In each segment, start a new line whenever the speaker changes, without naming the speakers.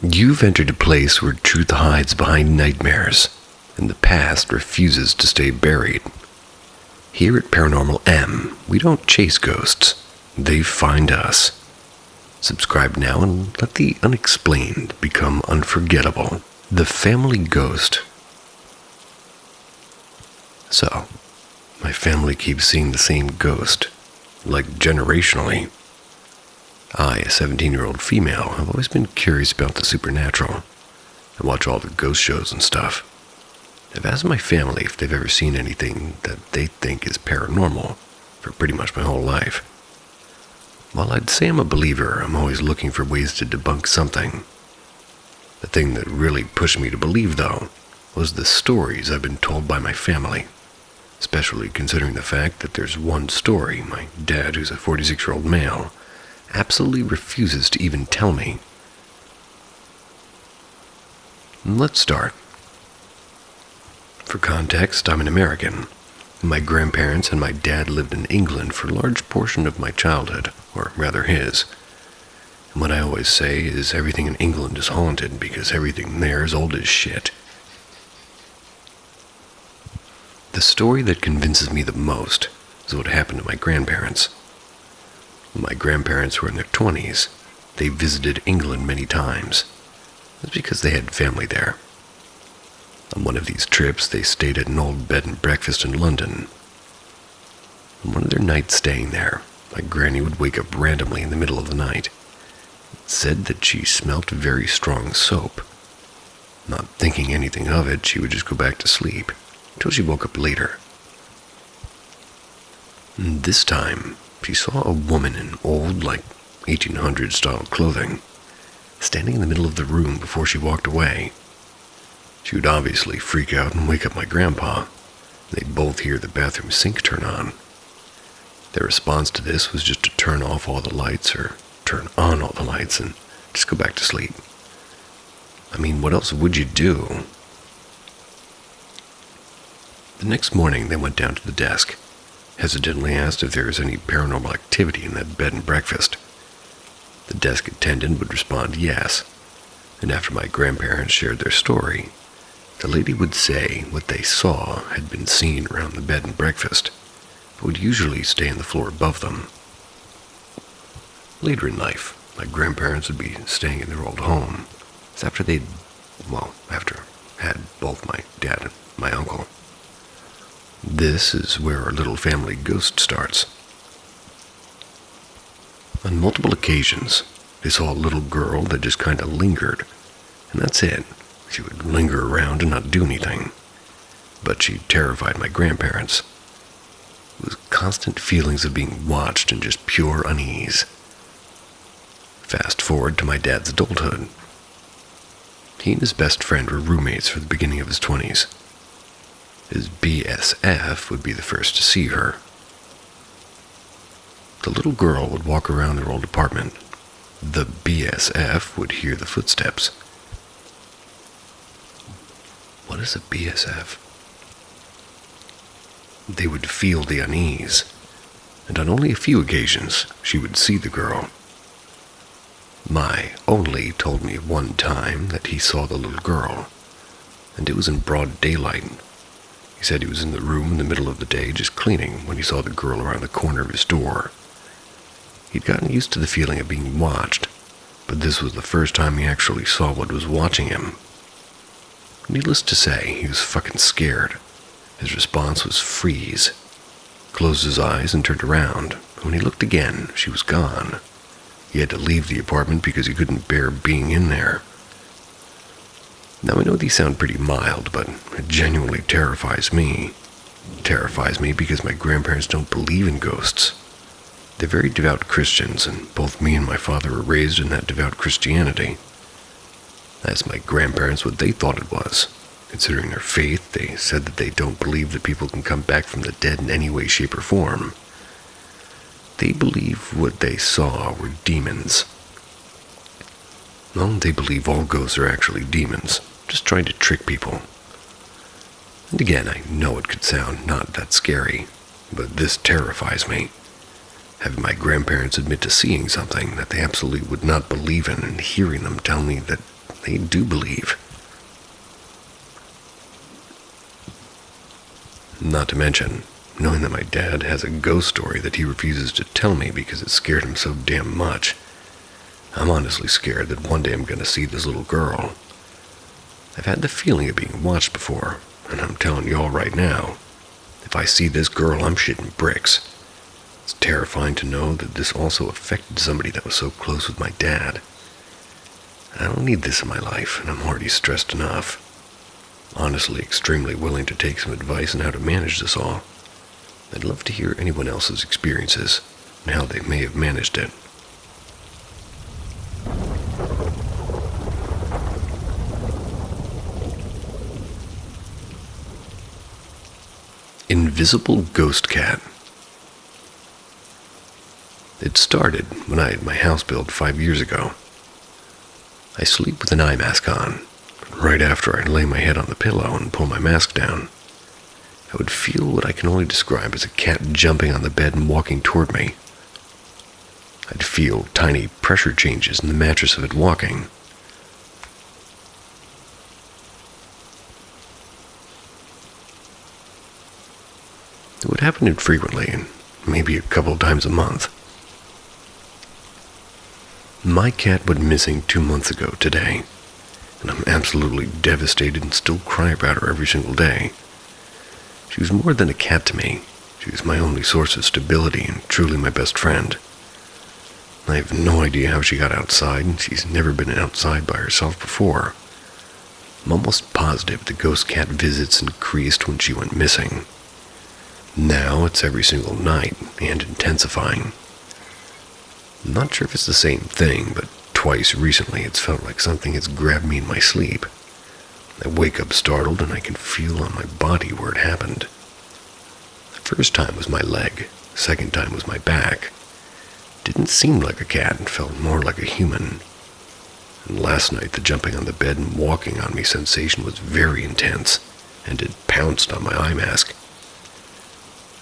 You've entered a place where truth hides behind nightmares, and the past refuses to stay buried. Here at Paranormal M, we don't chase ghosts, they find us. Subscribe now and let the unexplained become unforgettable. The Family Ghost. So, my family keeps seeing the same ghost, like generationally. I, a 17-year-old female, have always been curious about the supernatural. I watch all the ghost shows and stuff. I've asked my family if they've ever seen anything that they think is paranormal for pretty much my whole life. While I'd say I'm a believer, I'm always looking for ways to debunk something. The thing that really pushed me to believe, though, was the stories I've been told by my family, especially considering the fact that there's one story my dad, who's a 46-year-old male, absolutely refuses to even tell me. Let's start. For context, I'm an American. My grandparents and my dad lived in England for a large portion of my childhood, or rather his. And what I always say is everything in England is haunted because everything there is old as shit. The story that convinces me the most is what happened to my grandparents. When my grandparents were in their 20s, they visited England many times. That's because they had family there. On one of these trips, they stayed at an old bed and breakfast in London. On one of their nights staying there, my granny would wake up randomly in the middle of the night. It said that she smelt very strong soap. Not thinking anything of it, she would just go back to sleep, until she woke up later. And this time, she saw a woman in old, 1800s style clothing, standing in the middle of the room before she walked away. She would obviously freak out and wake up my grandpa. They'd both hear the bathroom sink turn on. Their response to this was just to turn off all the lights or turn on all the lights and just go back to sleep. I mean, what else would you do? The next morning, they went down to the desk, hesitantly asked if there was any paranormal activity in that bed and breakfast. The desk attendant would respond yes, and after my grandparents shared their story, the lady would say what they saw had been seen around the bed and breakfast, but would usually stay on the floor above them. Later in life, my grandparents would be staying in their old home. It's after after had both my dad and my uncle. This is where our little family ghost starts. On multiple occasions, they saw a little girl that just kind of lingered, and that's it. She would linger around and not do anything, but she terrified my grandparents. It was constant feelings of being watched and just pure unease. Fast forward to my dad's adulthood. He and his best friend were roommates for the beginning of his 20s. His BSF would be the first to see her. The little girl would walk around their old apartment. The BSF would hear the footsteps. What is a BSF? They would feel the unease, and on only a few occasions, she would see the girl. My only told me one time that he saw the little girl, and it was in broad daylight. He said he was in the room in the middle of the day just cleaning when he saw the girl around the corner of his door. He'd gotten used to the feeling of being watched, but this was the first time he actually saw what was watching him. Needless to say, he was fucking scared. His response was freeze. Closed his eyes and turned around. When he looked again, she was gone. He had to leave the apartment because he couldn't bear being in there. Now I know these sound pretty mild, but it genuinely terrifies me. It terrifies me because my grandparents don't believe in ghosts. They're very devout Christians, and both me and my father were raised in that devout Christianity. I asked my grandparents what they thought it was. Considering their faith, they said that they don't believe that people can come back from the dead in any way, shape, or form. They believe what they saw were demons. Well, they believe all ghosts are actually demons, just trying to trick people. And again, I know it could sound not that scary, but this terrifies me. Having my grandparents admit to seeing something that they absolutely would not believe in and hearing them tell me that they do believe. Not to mention, knowing that my dad has a ghost story that he refuses to tell me because it scared him so damn much. I'm honestly scared that one day I'm going to see this little girl. I've had the feeling of being watched before, and I'm telling y'all right now, if I see this girl, I'm shitting bricks. It's terrifying to know that this also affected somebody that was so close with my dad. I don't need this in my life, and I'm already stressed enough. Honestly, extremely willing to take some advice on how to manage this all. I'd love to hear anyone else's experiences and how they may have managed it. Invisible Ghost Cat. It started when I had my house built 5 years ago. I sleep with an eye mask on. Right after I lay my head on the pillow and pull my mask down, I would feel what I can only describe as a cat jumping on the bed and walking toward me. I'd feel tiny pressure changes in the mattress of it walking. It would happen infrequently, maybe a couple times a month. My cat went missing 2 months ago today, and I'm absolutely devastated and still cry about her every single day. She was more than a cat to me. She was my only source of stability and truly my best friend. I have no idea how she got outside, and she's never been outside by herself before. I'm almost positive the ghost cat visits increased when she went missing. Now it's every single night and intensifying. I'm not sure if it's the same thing, but twice recently it's felt like something has grabbed me in my sleep. I wake up startled and I can feel on my body where it happened. The first time was my leg, second time was my back. Didn't seem like a cat and felt more like a human. And last night the jumping on the bed and walking on me sensation was very intense, and it pounced on my eye mask.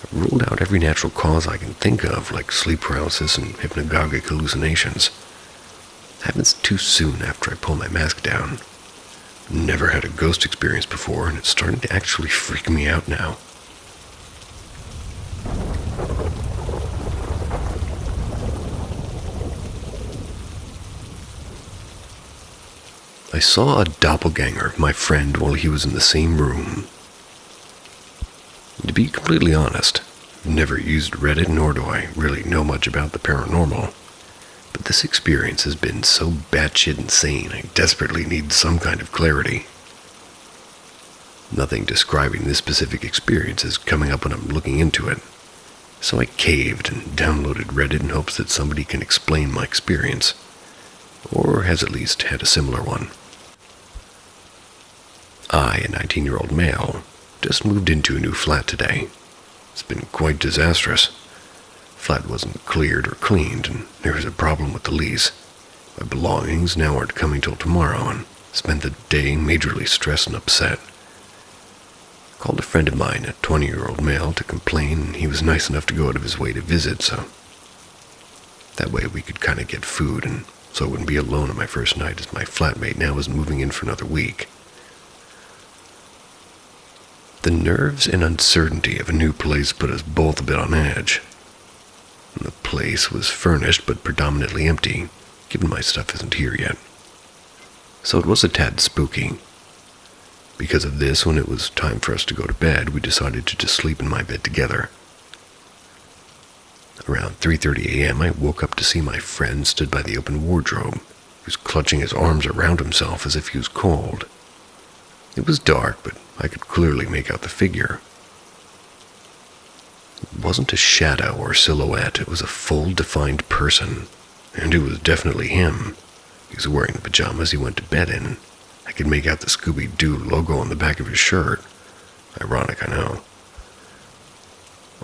I've ruled out every natural cause I can think of, like sleep paralysis and hypnagogic hallucinations. It happens too soon after I pull my mask down. Never had a ghost experience before, and it's starting to actually freak me out now. I saw a doppelganger of my friend while he was in the same room. To be completely honest, I've never used Reddit, nor do I really know much about the paranormal. But this experience has been so batshit insane, I desperately need some kind of clarity. Nothing describing this specific experience is coming up when I'm looking into it, so I caved and downloaded Reddit in hopes that somebody can explain my experience, or has at least had a similar one. I, a 19-year-old male, just moved into a new flat today. It's been quite disastrous. Flat wasn't cleared or cleaned, and there was a problem with the lease. My belongings now aren't coming till tomorrow, and spent the day majorly stressed and upset. I called a friend of mine, a 20-year-old male, to complain, and he was nice enough to go out of his way to visit, so that way we could kind of get food, and so I wouldn't be alone on my first night, as my flatmate now was moving in for another week. The nerves and uncertainty of a new place put us both a bit on edge. The place was furnished but predominantly empty, given my stuff isn't here yet. So it was a tad spooky. Because of this, when it was time for us to go to bed, we decided to just sleep in my bed together. Around 3:30 a.m., I woke up to see my friend stood by the open wardrobe. He was clutching his arms around himself as if he was cold. It was dark, but I could clearly make out the figure. It wasn't a shadow or silhouette, it was a full defined person, and it was definitely him. He was wearing the pajamas he went to bed in. I could make out the Scooby-Doo logo on the back of his shirt. Ironic, I know.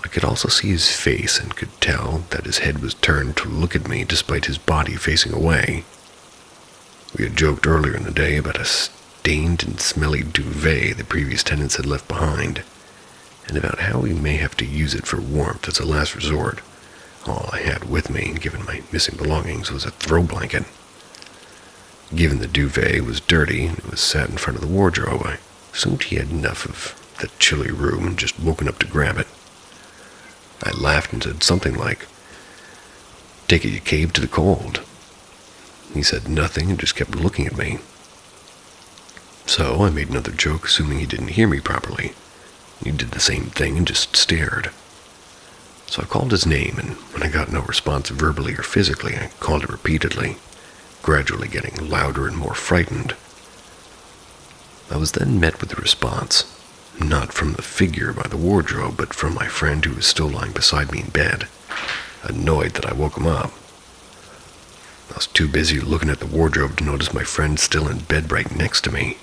I could also see his face and could tell that his head was turned to look at me despite his body facing away. We had joked earlier in the day about a stained and smelly duvet the previous tenants had left behind, and about how we may have to use it for warmth as a last resort. All I had with me, given my missing belongings, was a throw blanket. Given the duvet was dirty and it was sat in front of the wardrobe, I assumed he had enough of the chilly room and just woken up to grab it. I laughed and said something like, "Take it, you cave to the cold." He said nothing and just kept looking at me. So I made another joke, assuming he didn't hear me properly. He did the same thing and just stared. So I called his name, and when I got no response verbally or physically, I called it repeatedly, gradually getting louder and more frightened. I was then met with a response, not from the figure by the wardrobe, but from my friend who was still lying beside me in bed, annoyed that I woke him up. I was too busy looking at the wardrobe to notice my friend still in bed right next to me.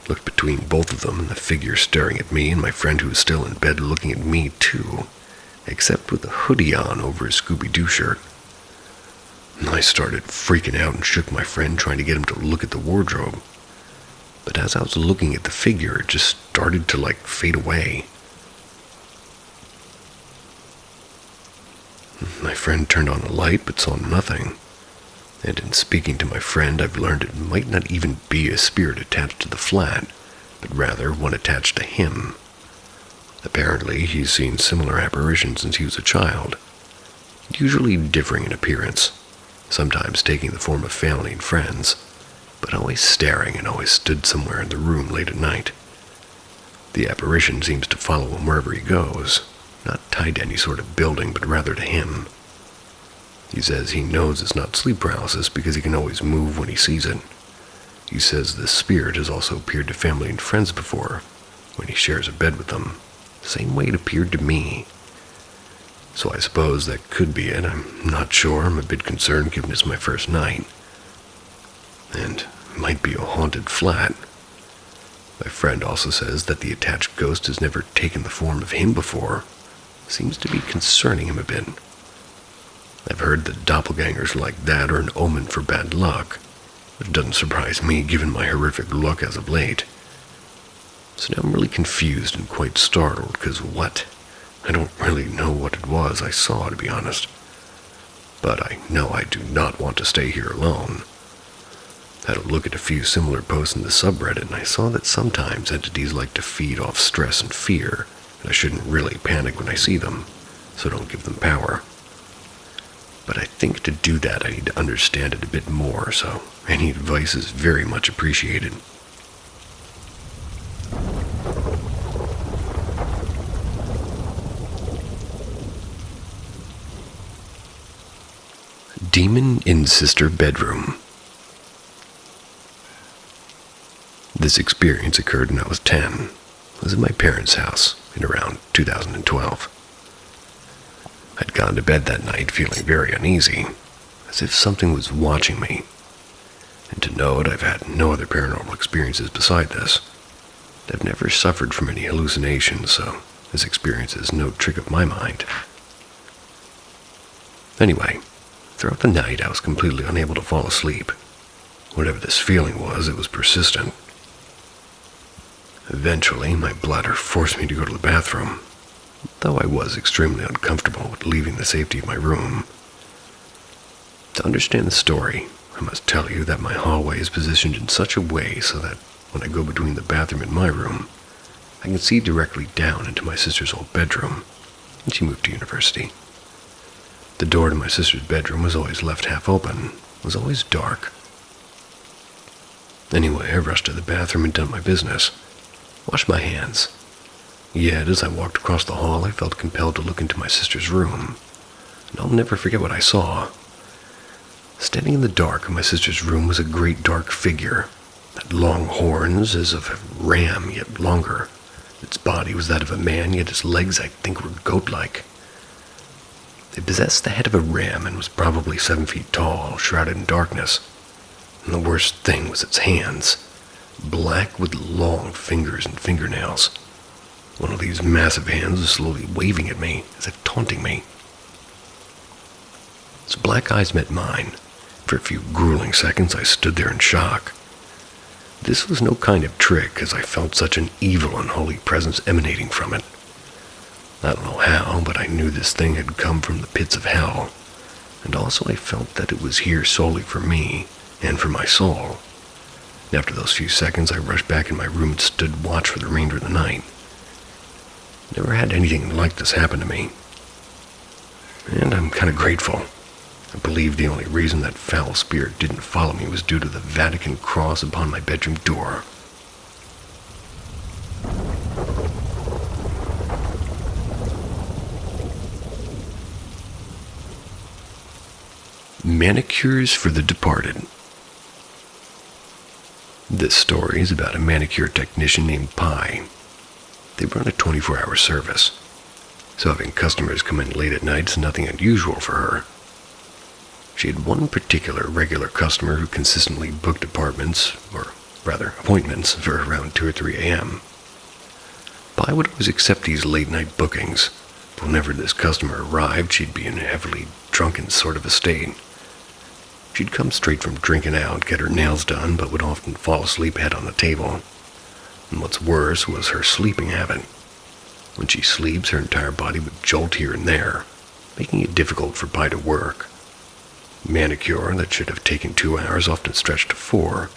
Looked between both of them and the figure staring at me and my friend who was still in bed looking at me too, except with a hoodie on over his Scooby-Doo shirt. I started freaking out and shook my friend, trying to get him to look at the wardrobe. But as I was looking at the figure, it just started to fade away. My friend turned on the light but saw nothing. And in speaking to my friend, I've learned it might not even be a spirit attached to the flat, but rather one attached to him. Apparently, he's seen similar apparitions since he was a child, usually differing in appearance, sometimes taking the form of family and friends, but always staring and always stood somewhere in the room late at night. The apparition seems to follow him wherever he goes, not tied to any sort of building, but rather to him. He says he knows it's not sleep paralysis because he can always move when he sees it. He says this spirit has also appeared to family and friends before, when he shares a bed with them, the same way it appeared to me. So I suppose that could be it. I'm not sure. I'm a bit concerned given it's my first night. And it might be a haunted flat. My friend also says that the attached ghost has never taken the form of him before. Seems to be concerning him a bit. I've heard that doppelgangers like that are an omen for bad luck, but it doesn't surprise me given my horrific luck as of late. So now I'm really confused and quite startled, because what? I don't really know what it was I saw, to be honest. But I know I do not want to stay here alone. I had a look at a few similar posts in the subreddit, and I saw that sometimes entities like to feed off stress and fear, and I shouldn't really panic when I see them, so don't give them power. But I think to do that I need to understand it a bit more, so any advice is very much appreciated. Demon in Sister Bedroom. This experience occurred when I was 10. I was at my parents' house in around 2012. I'd gone to bed that night feeling very uneasy, as if something was watching me. And to note, I've had no other paranormal experiences beside this. I've never suffered from any hallucinations, so this experience is no trick of my mind. Anyway, throughout the night I was completely unable to fall asleep. Whatever this feeling was, it was persistent. Eventually, my bladder forced me to go to the bathroom, though I was extremely uncomfortable with leaving the safety of my room. To understand the story, I must tell you that my hallway is positioned in such a way so that when I go between the bathroom and my room, I can see directly down into my sister's old bedroom, and she moved to university. The door to my sister's bedroom was always left half open, was always dark. Anyway, I rushed to the bathroom and done my business. Washed my hands. Yet, as I walked across the hall, I felt compelled to look into my sister's room, and I'll never forget what I saw. Standing in the dark in my sister's room was a great dark figure, had long horns as of a ram, yet longer. Its body was that of a man, yet its legs, I think, were goat-like. It possessed the head of a ram and was probably 7 feet tall, shrouded in darkness. And the worst thing was its hands, black with long fingers and fingernails. One of these massive hands was slowly waving at me, as if taunting me. Its black eyes met mine. For a few grueling seconds, I stood there in shock. This was no kind of trick, as I felt such an evil, unholy presence emanating from it. I don't know how, but I knew this thing had come from the pits of hell, and also I felt that it was here solely for me, and for my soul. After those few seconds, I rushed back in my room and stood watch for the remainder of the night. Never had anything like this happen to me. And I'm kind of grateful. I believe the only reason that foul spirit didn't follow me was due to the Vatican cross upon my bedroom door. Manicures for the departed. This story is about a manicure technician named Pi. They run a 24-hour service, so having customers come in late at night is nothing unusual for her. She had one particular regular customer who consistently booked appointments for around 2 or 3 a.m. Pi would always accept these late-night bookings, but whenever this customer arrived, she'd be in a heavily drunken sort of a state. She'd come straight from drinking out, get her nails done, but would often fall asleep head on the table. And what's worse was her sleeping habit. When she sleeps, her entire body would jolt here and there, making it difficult for Pi to work. Manicure that should have taken 2 hours often stretched to 4.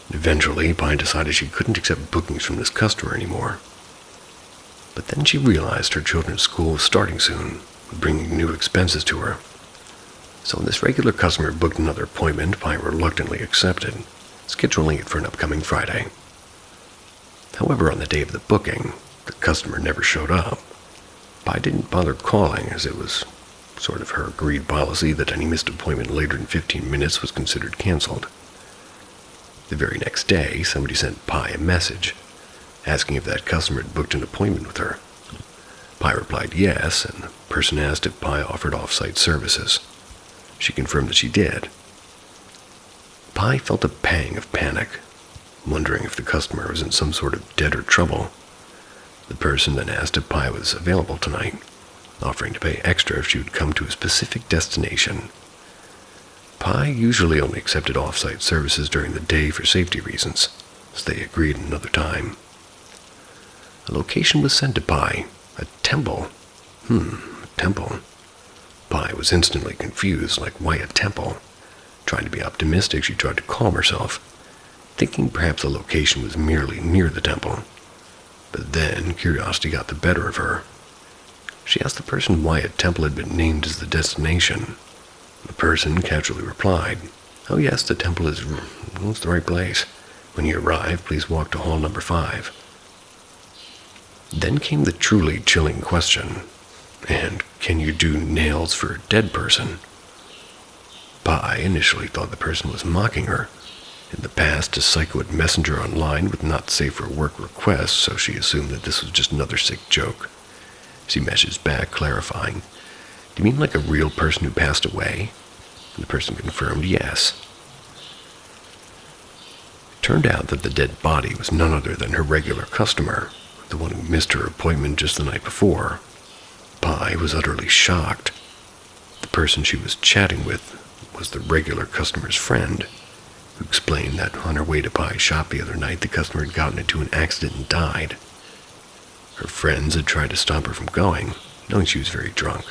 Eventually, Pi decided she couldn't accept bookings from this customer anymore. But then she realized her children's school was starting soon, bringing new expenses to her. So when this regular customer booked another appointment, Pi reluctantly accepted, scheduling it for an upcoming Friday. However, on the day of the booking, the customer never showed up. Pi didn't bother calling, as it was sort of her agreed policy that any missed appointment later than 15 minutes was considered canceled. The very next day, somebody sent Pi a message, asking if that customer had booked an appointment with her. Pi replied yes, and the person asked if Pi offered off-site services. She confirmed that she did. Pi felt a pang of panic, wondering if the customer was in some sort of debt or trouble. The person then asked if Pi was available tonight, offering to pay extra if she would come to a specific destination. Pi usually only accepted off-site services during the day for safety reasons, so they agreed another time. A location was sent to Pi, a temple. A temple. Pi was instantly confused, like why a temple? Trying to be optimistic, she tried to calm herself, thinking perhaps the location was merely near the temple. But then curiosity got the better of her. She asked the person why a temple had been named as the destination. The person casually replied, "Oh yes, the temple is the right place. When you arrive, please walk to hall number 5. Then came the truly chilling question, and can you do nails for a dead person? Pi initially thought the person was mocking her. In the past, a psycho had messaged her online with not safe for work requests, so she assumed that this was just another sick joke. She messaged back, clarifying, "Do you mean like a real person who passed away?" And the person confirmed yes. It turned out that the dead body was none other than her regular customer, the one who missed her appointment just the night before. Pi was utterly shocked. The person she was chatting with was the regular customer's friend, who explained that on her way to Pi's shop the other night, the customer had gotten into an accident and died. Her friends had tried to stop her from going, knowing she was very drunk,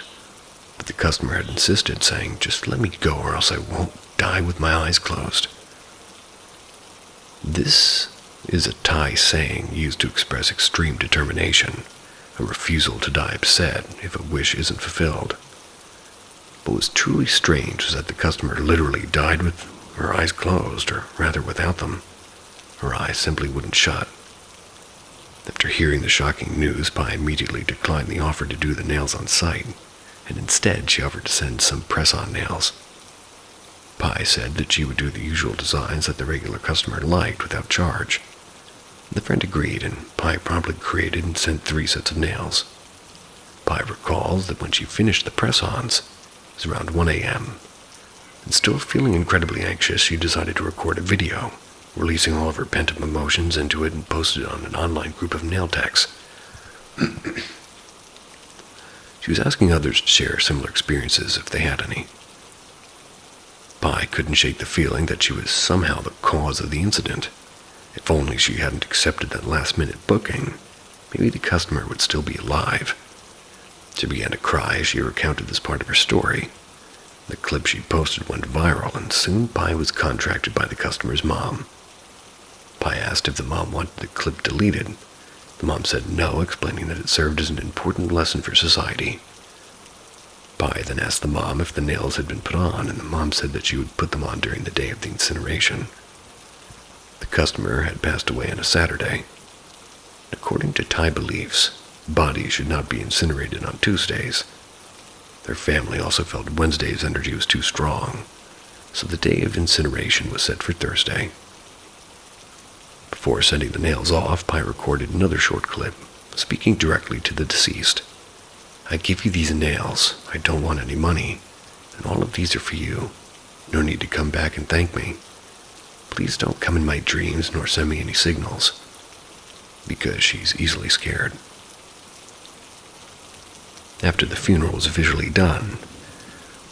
but the customer had insisted, saying, "Just let me go or else I won't die with my eyes closed." This is a Thai saying used to express extreme determination, a refusal to die upset if a wish isn't fulfilled. But what was truly strange was that the customer literally died with her eyes closed, or rather without them. Her eyes simply wouldn't shut. After hearing the shocking news, Pi immediately declined the offer to do the nails on site, and instead she offered to send some press-on nails. Pi said that she would do the usual designs that the regular customer liked without charge. The friend agreed, and Pi promptly created and sent 3 sets of nails. Pi recalls that when she finished the press-ons, it was around 1 a.m., and still feeling incredibly anxious, she decided to record a video, releasing all of her pent-up emotions into it and posted it on an online group of nail techs. She was asking others to share similar experiences if they had any. Pi couldn't shake the feeling that she was somehow the cause of the incident. If only she hadn't accepted that last-minute booking, maybe the customer would still be alive. She began to cry as she recounted this part of her story. The clip she posted went viral, and soon Pi was contracted by the customer's mom. Pi asked if the mom wanted the clip deleted. The mom said no, explaining that it served as an important lesson for society. Pi then asked the mom if the nails had been put on, and the mom said that she would put them on during the day of the incineration. The customer had passed away on a Saturday. According to Thai beliefs, bodies should not be incinerated on Tuesdays. Their family also felt Wednesday's energy was too strong, so the day of incineration was set for Thursday. Before sending the nails off, Pi recorded another short clip, speaking directly to the deceased. "I give you these nails. I don't want any money, and all of these are for you. No need to come back and thank me. Please don't come in my dreams nor send me any signals," because she's easily scared. After the funeral was officially done,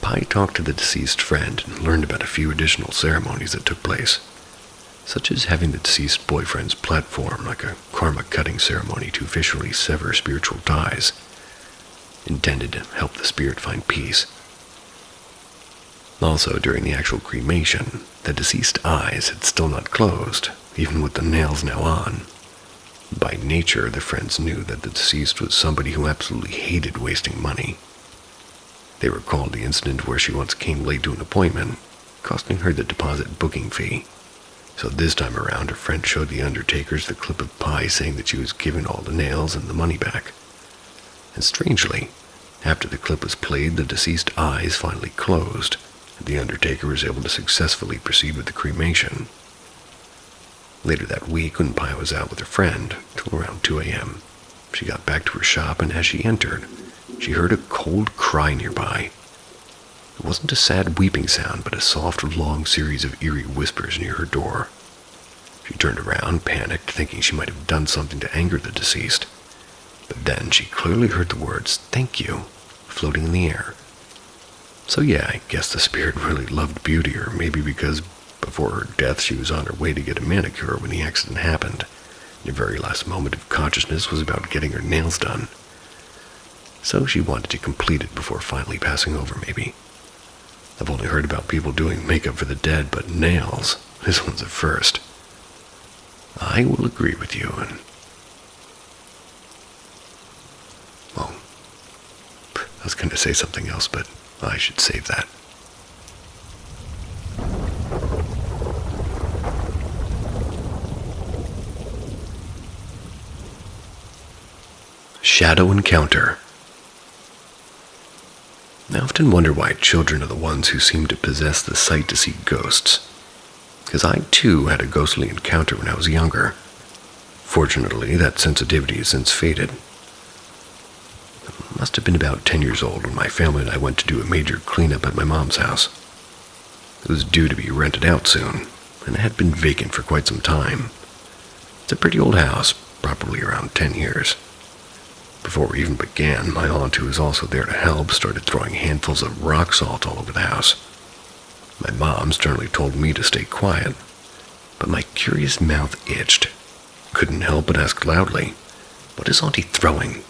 Pi talked to the deceased friend and learned about a few additional ceremonies that took place, such as having the deceased boyfriend's platform like a karma-cutting ceremony to officially sever spiritual ties, intended to help the spirit find peace. Also, during the actual cremation, the deceased's eyes had still not closed, even with the nails now on. By nature, the friends knew that the deceased was somebody who absolutely hated wasting money. They recalled the incident where she once came late to an appointment, costing her the deposit booking fee. So this time around, her friend showed the undertakers the clip of Pi saying that she was given all the nails and the money back. And strangely, after the clip was played, the deceased's eyes finally closed, and the undertaker was able to successfully proceed with the cremation. Later that week, when Pi was out with her friend, till around 2 a.m., she got back to her shop, and as she entered, she heard a cold cry nearby. It wasn't a sad weeping sound, but a soft, long series of eerie whispers near her door. She turned around, panicked, thinking she might have done something to anger the deceased. But then she clearly heard the words, "Thank you," floating in the air. So yeah, I guess the spirit really loved beauty, or maybe because before her death she was on her way to get a manicure when the accident happened. The very last moment of consciousness was about getting her nails done. So she wanted to complete it before finally passing over, maybe. I've only heard about people doing makeup for the dead, but nails, this one's a first. I will agree with you, and well, I was going to say something else, but I should save that. Shadow Encounter. I often wonder why children are the ones who seem to possess the sight to see ghosts, because I too had a ghostly encounter when I was younger. Fortunately, that sensitivity has since faded. I must have been about 10 years old when my family and I went to do a major cleanup at my mom's house. It was due to be rented out soon, and it had been vacant for quite some time. It's a pretty old house, probably around 10 years. Before we even began, my aunt, who was also there to help, started throwing handfuls of rock salt all over the house. My mom sternly told me to stay quiet, but my curious mouth itched. Couldn't help but ask loudly, "What is Auntie throwing?"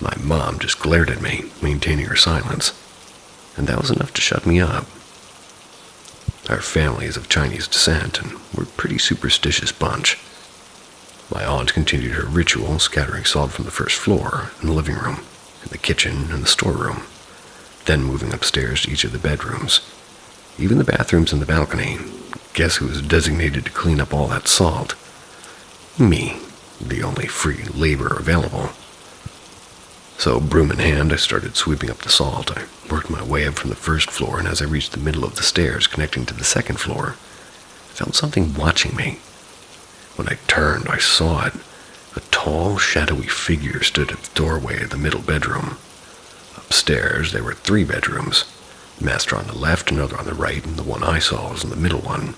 My mom just glared at me, maintaining her silence, and that was enough to shut me up. Our family is of Chinese descent, and we're a pretty superstitious bunch. My aunt continued her ritual, scattering salt from the first floor, in the living room, in the kitchen, and the storeroom, then moving upstairs to each of the bedrooms, even the bathrooms and the balcony. Guess who was designated to clean up all that salt? Me, the only free labor available. So, broom in hand, I started sweeping up the salt. I worked my way up from the first floor, and as I reached the middle of the stairs connecting to the second floor, I felt something watching me. When I turned, I saw it. A tall, shadowy figure stood at the doorway of the middle bedroom. Upstairs, there were 3 bedrooms. The master on the left, another on the right, and the one I saw was in the middle one.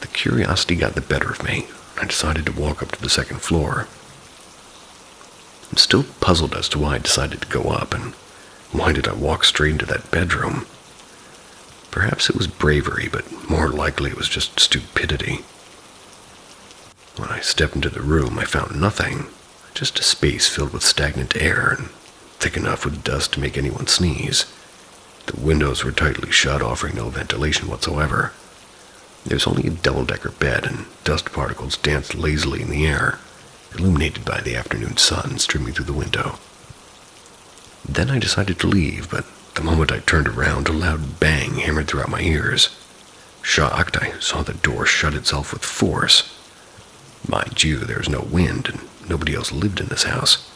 The curiosity got the better of me. I decided to walk up to the second floor. I'm still puzzled as to why I decided to go up, and why did I walk straight into that bedroom? Perhaps it was bravery, but more likely it was just stupidity. When I stepped into the room, I found nothing, just a space filled with stagnant air and thick enough with dust to make anyone sneeze. The windows were tightly shut, offering no ventilation whatsoever. There was only a double-decker bed, and dust particles danced lazily in the air, illuminated by the afternoon sun streaming through the window. Then I decided to leave, but the moment I turned around, a loud bang hammered throughout my ears. Shocked, I saw the door shut itself with force. Mind you, there was no wind, and nobody else lived in this house,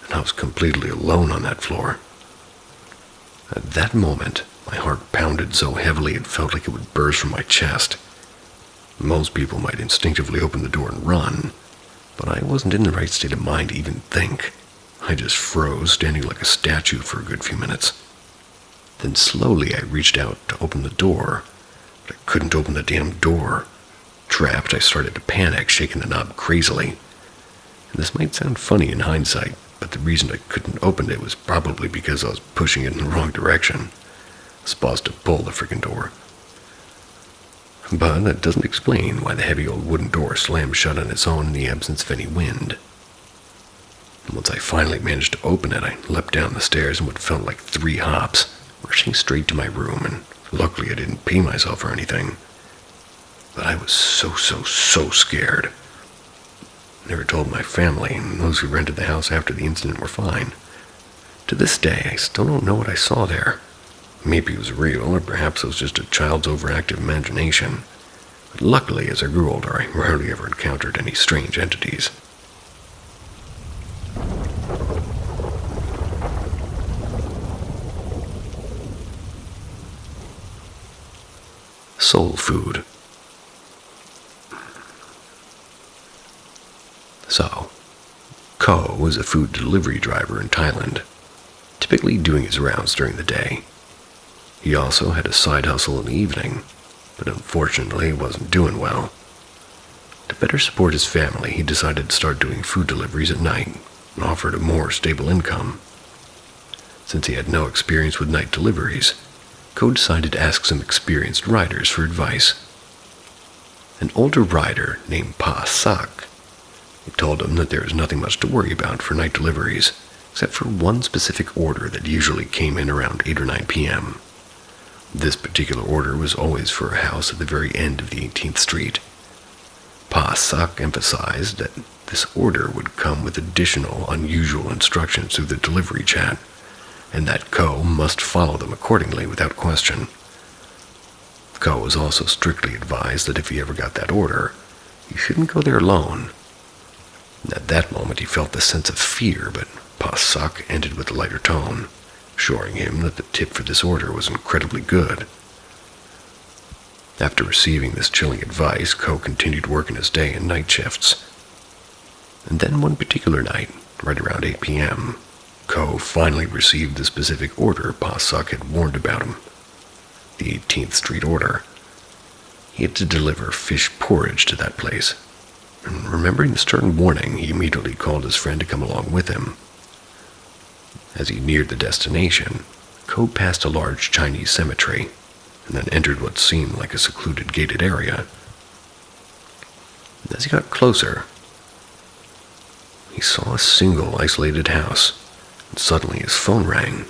and I was completely alone on that floor. At that moment, my heart pounded so heavily it felt like it would burst from my chest. Most people might instinctively open the door and run, but I wasn't in the right state of mind to even think. I just froze, standing like a statue for a good few minutes. Then slowly I reached out to open the door, but I couldn't open the damn door. Trapped, I started to panic, shaking the knob crazily. And this might sound funny in hindsight, but the reason I couldn't open it was probably because I was pushing it in the wrong direction. I was supposed to pull the frickin' door. But that doesn't explain why the heavy old wooden door slammed shut on its own in the absence of any wind. And once I finally managed to open it, I leapt down the stairs in what felt like 3 hops, rushing straight to my room, and luckily I didn't pee myself or anything. But I was so scared. I never told my family, and those who rented the house after the incident were fine. To this day, I still don't know what I saw there. Maybe it was real, or perhaps it was just a child's overactive imagination. But luckily, as I grew older, I rarely ever encountered any strange entities. Soul food. So, Ko was a food delivery driver in Thailand, typically doing his rounds during the day. He also had a side hustle in the evening, but unfortunately he wasn't doing well. To better support his family, he decided to start doing food deliveries at night and offered a more stable income. Since he had no experience with night deliveries, Ko decided to ask some experienced riders for advice. An older rider named Pa Sak. He told him that there was nothing much to worry about for night deliveries, except for one specific order that usually came in around 8 or 9 p.m. This particular order was always for a house at the very end of the 18th Street. Pa Sak emphasized that this order would come with additional unusual instructions through the delivery chat, and that Ko must follow them accordingly without question. Ko was also strictly advised that if he ever got that order, he shouldn't go there alone. At that moment he felt the sense of fear, but Pa Sak ended with a lighter tone, assuring him that the tip for this order was incredibly good. After receiving this chilling advice, Ko continued working his day and night shifts. And then one particular night, right around 8 p.m., Ko finally received the specific order Pa Sak had warned about him. The 18th Street order. He had to deliver fish porridge to that place. And remembering the stern warning, he immediately called his friend to come along with him. As he neared the destination, Ko passed a large Chinese cemetery, and then entered what seemed like a secluded gated area. And as he got closer, he saw a single isolated house, and suddenly his phone rang.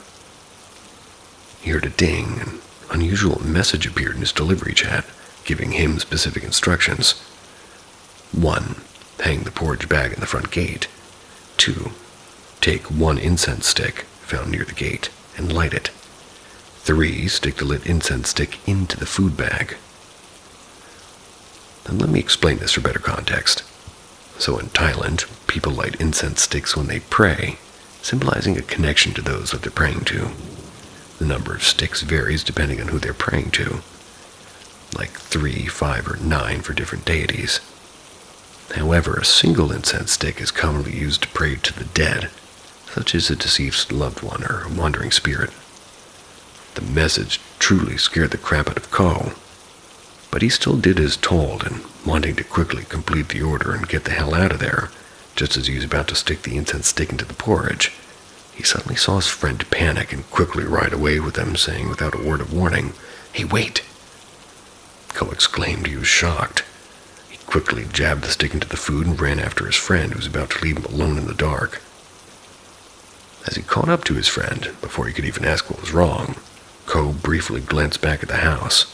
He heard a ding, and an unusual message appeared in his delivery chat, giving him specific instructions. 1. Hang the porridge bag in the front gate. 2. Take 1 incense stick found near the gate and light it. 3. Stick the lit incense stick into the food bag. And let me explain this for better context. So in Thailand, people light incense sticks when they pray, symbolizing a connection to those that they're praying to. The number of sticks varies depending on who they're praying to, like 3, 5, or 9 for different deities. However, a single incense stick is commonly used to pray to the dead, such as a deceased loved one or a wandering spirit. The message truly scared the crap out of Ko, but he still did as told, and wanting to quickly complete the order and get the hell out of there, just as he was about to stick the incense stick into the porridge, he suddenly saw his friend panic and quickly ride away with him, saying without a word of warning, "Hey, wait!" Ko exclaimed he was shocked. He quickly jabbed the stick into the food and ran after his friend, who was about to leave him alone in the dark. As he caught up to his friend, before he could even ask what was wrong, Co briefly glanced back at the house,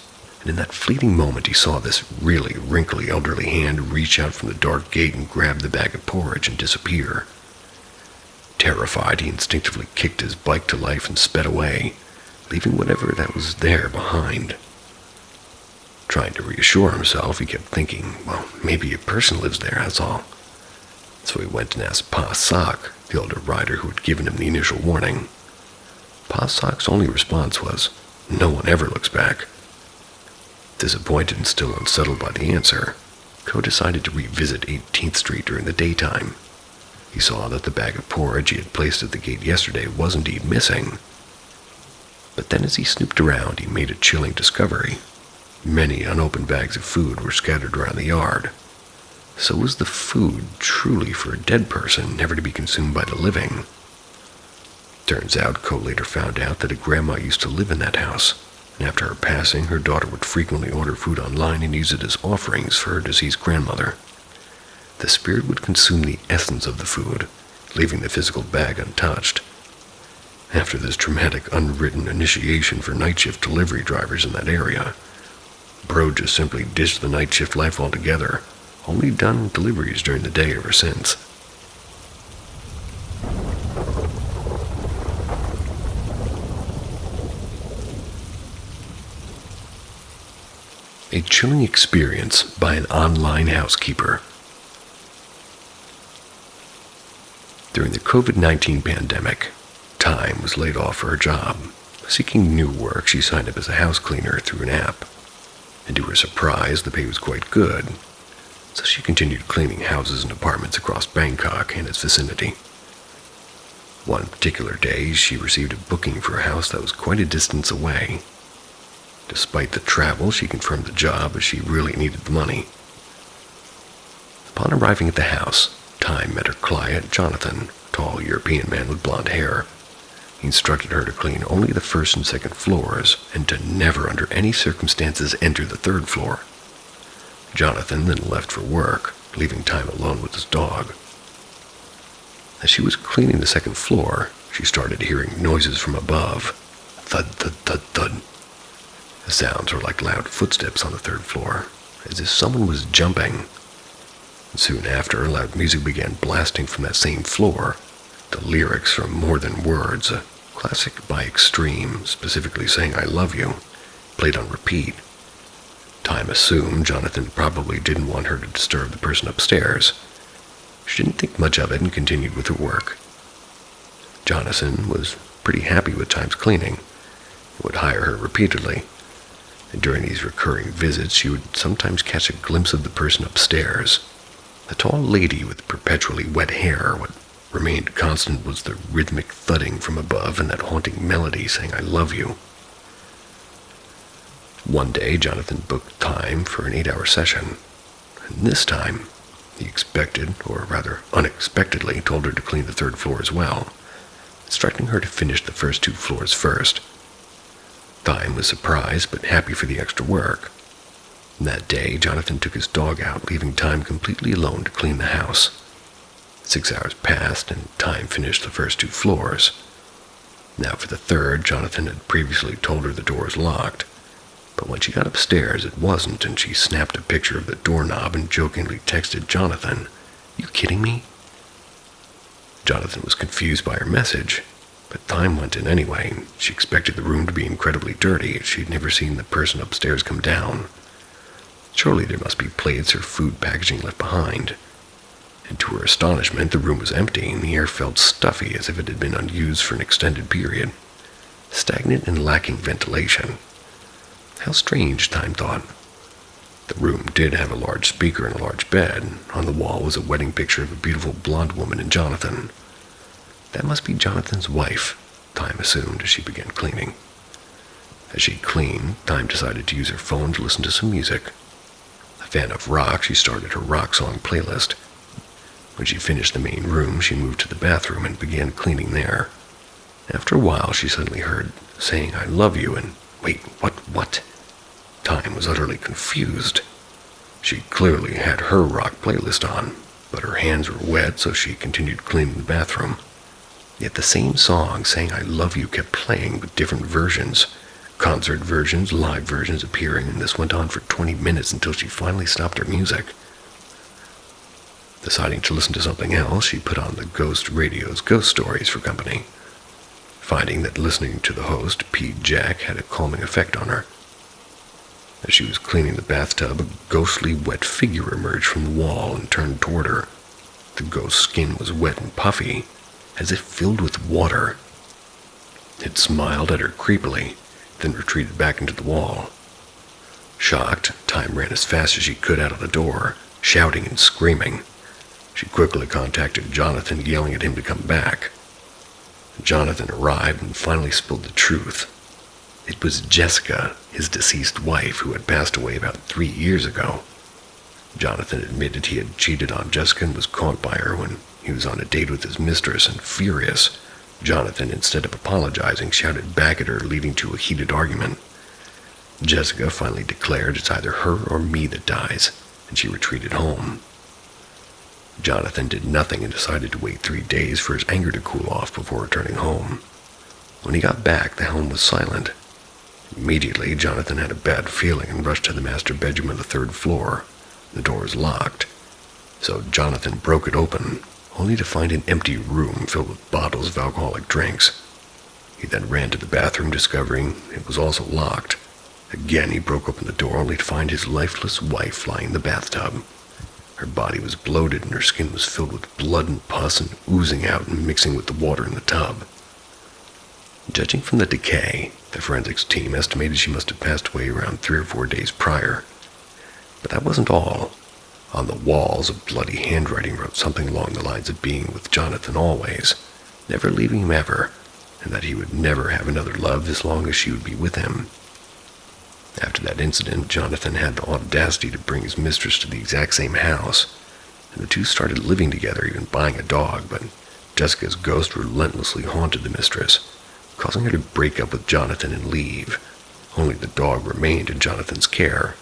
and in that fleeting moment he saw this really wrinkly elderly hand reach out from the dark gate and grab the bag of porridge and disappear. Terrified, he instinctively kicked his bike to life and sped away, leaving whatever that was there behind. Trying to reassure himself, he kept thinking, well, maybe a person lives there, that's all. So he went and asked Pa Sock, the older rider who had given him the initial warning. Pa Sock's only response was, "No one ever looks back." Disappointed and still unsettled by the answer, Co decided to revisit 18th Street during the daytime. He saw that the bag of porridge he had placed at the gate yesterday was indeed missing. But then as he snooped around, he made a chilling discovery. Many unopened bags of food were scattered around the yard. So was the food truly for a dead person, never to be consumed by the living? Turns out, Co later found out that a grandma used to live in that house, and after her passing, her daughter would frequently order food online and use it as offerings for her deceased grandmother. The spirit would consume the essence of the food, leaving the physical bag untouched. After this traumatic, unwritten initiation for night shift delivery drivers in that area, Bro just simply ditched the night shift life altogether, only done deliveries during the day ever since. A chilling experience by an online housekeeper. During the COVID-19 pandemic, Thyme was laid off for her job. Seeking new work, she signed up as a house cleaner through an app. And to her surprise, the pay was quite good, so she continued cleaning houses and apartments across Bangkok and its vicinity. One particular day, she received a booking for a house that was quite a distance away. Despite the travel, she confirmed the job as she really needed the money. Upon arriving at the house, Thyme met her client, Jonathan, a tall European man with blonde hair. He instructed her to clean only the first and second floors, and to never under any circumstances enter the third floor. Jonathan then left for work, leaving Thyme alone with his dog. As she was cleaning the second floor, she started hearing noises from above. Thud, thud, thud, thud. The sounds were like loud footsteps on the third floor, as if someone was jumping. And soon after, loud music began blasting from that same floor. The lyrics from More Than Words, a classic by Extreme, specifically saying "I love you," played on repeat. Thyme assumed Jonathan probably didn't want her to disturb the person upstairs. She didn't think much of it and continued with her work. Jonathan was pretty happy with Thyme's cleaning. He would hire her repeatedly, and during these recurring visits she would sometimes catch a glimpse of the person upstairs. A tall lady with perpetually wet hair. What remained constant was the rhythmic thudding from above and that haunting melody saying "I love you." One day, Jonathan booked Thyme for an 8-hour session, and this time, he expected, or rather unexpectedly, told her to clean the third floor as well, instructing her to finish the first 2 floors first. Thyme was surprised, but happy for the extra work. That day, Jonathan took his dog out, leaving Thyme completely alone to clean the house. 6 hours passed, and Thyme finished the first 2 floors. Now for the third, Jonathan had previously told her the door was locked, but when she got upstairs it wasn't, and she snapped a picture of the doorknob and jokingly texted Jonathan, "You kidding me?" Jonathan was confused by her message, but Thyme went in anyway. She expected the room to be incredibly dirty. She'd never seen the person upstairs come down. Surely there must be plates or food packaging left behind. And to her astonishment, the room was empty, and the air felt stuffy as if it had been unused for an extended period. Stagnant and lacking ventilation. How strange, Thyme thought. The room did have a large speaker and a large bed. On the wall was a wedding picture of a beautiful blonde woman and Jonathan. That must be Jonathan's wife, Thyme assumed as she began cleaning. As she cleaned, Thyme decided to use her phone to listen to some music. A fan of rock, she started her rock song playlist. When she finished the main room, she moved to the bathroom and began cleaning there. After a while, she suddenly heard saying "I love you" and wait, what? Thyme was utterly confused. She clearly had her rock playlist on, but her hands were wet, so she continued cleaning the bathroom. Yet the same song saying "I love you" kept playing with different versions, concert versions, live versions appearing, and this went on for 20 minutes until she finally stopped her music. Deciding to listen to something else, she put on the Ghost Radio's Ghost Stories for company, finding that listening to the host, Pete Jack, had a calming effect on her. As she was cleaning the bathtub, a ghostly wet figure emerged from the wall and turned toward her. The ghost's skin was wet and puffy, as if filled with water. It smiled at her creepily, then retreated back into the wall. Shocked, Time ran as fast as she could out of the door, shouting and screaming. She quickly contacted Jonathan, yelling at him to come back. Jonathan arrived and finally spilled the truth. It was Jessica, his deceased wife, who had passed away about 3 years ago. Jonathan admitted he had cheated on Jessica and was caught by her when he was on a date with his mistress, and furious, Jonathan, instead of apologizing, shouted back at her, leading to a heated argument. Jessica finally declared it's either her or me that dies, and she retreated home. Jonathan did nothing and decided to wait 3 days for his anger to cool off before returning home. When he got back, the home was silent. Immediately, Jonathan had a bad feeling and rushed to the master bedroom on the 3rd floor. The door was locked, so Jonathan broke it open, only to find an empty room filled with bottles of alcoholic drinks. He then ran to the bathroom, discovering it was also locked. Again, he broke open the door, only to find his lifeless wife lying in the bathtub. Her body was bloated and her skin was filled with blood and pus and oozing out and mixing with the water in the tub. Judging from the decay, the forensics team estimated she must have passed away around 3 or 4 days prior. But that wasn't all. On the walls, a bloody handwriting wrote something along the lines of being with Jonathan always, never leaving him ever, and that he would never have another love as long as she would be with him. After that incident, Jonathan had the audacity to bring his mistress to the exact same house, and the two started living together, even buying a dog, but Jessica's ghost relentlessly haunted the mistress, causing her to break up with Jonathan and leave. Only the dog remained in Jonathan's care.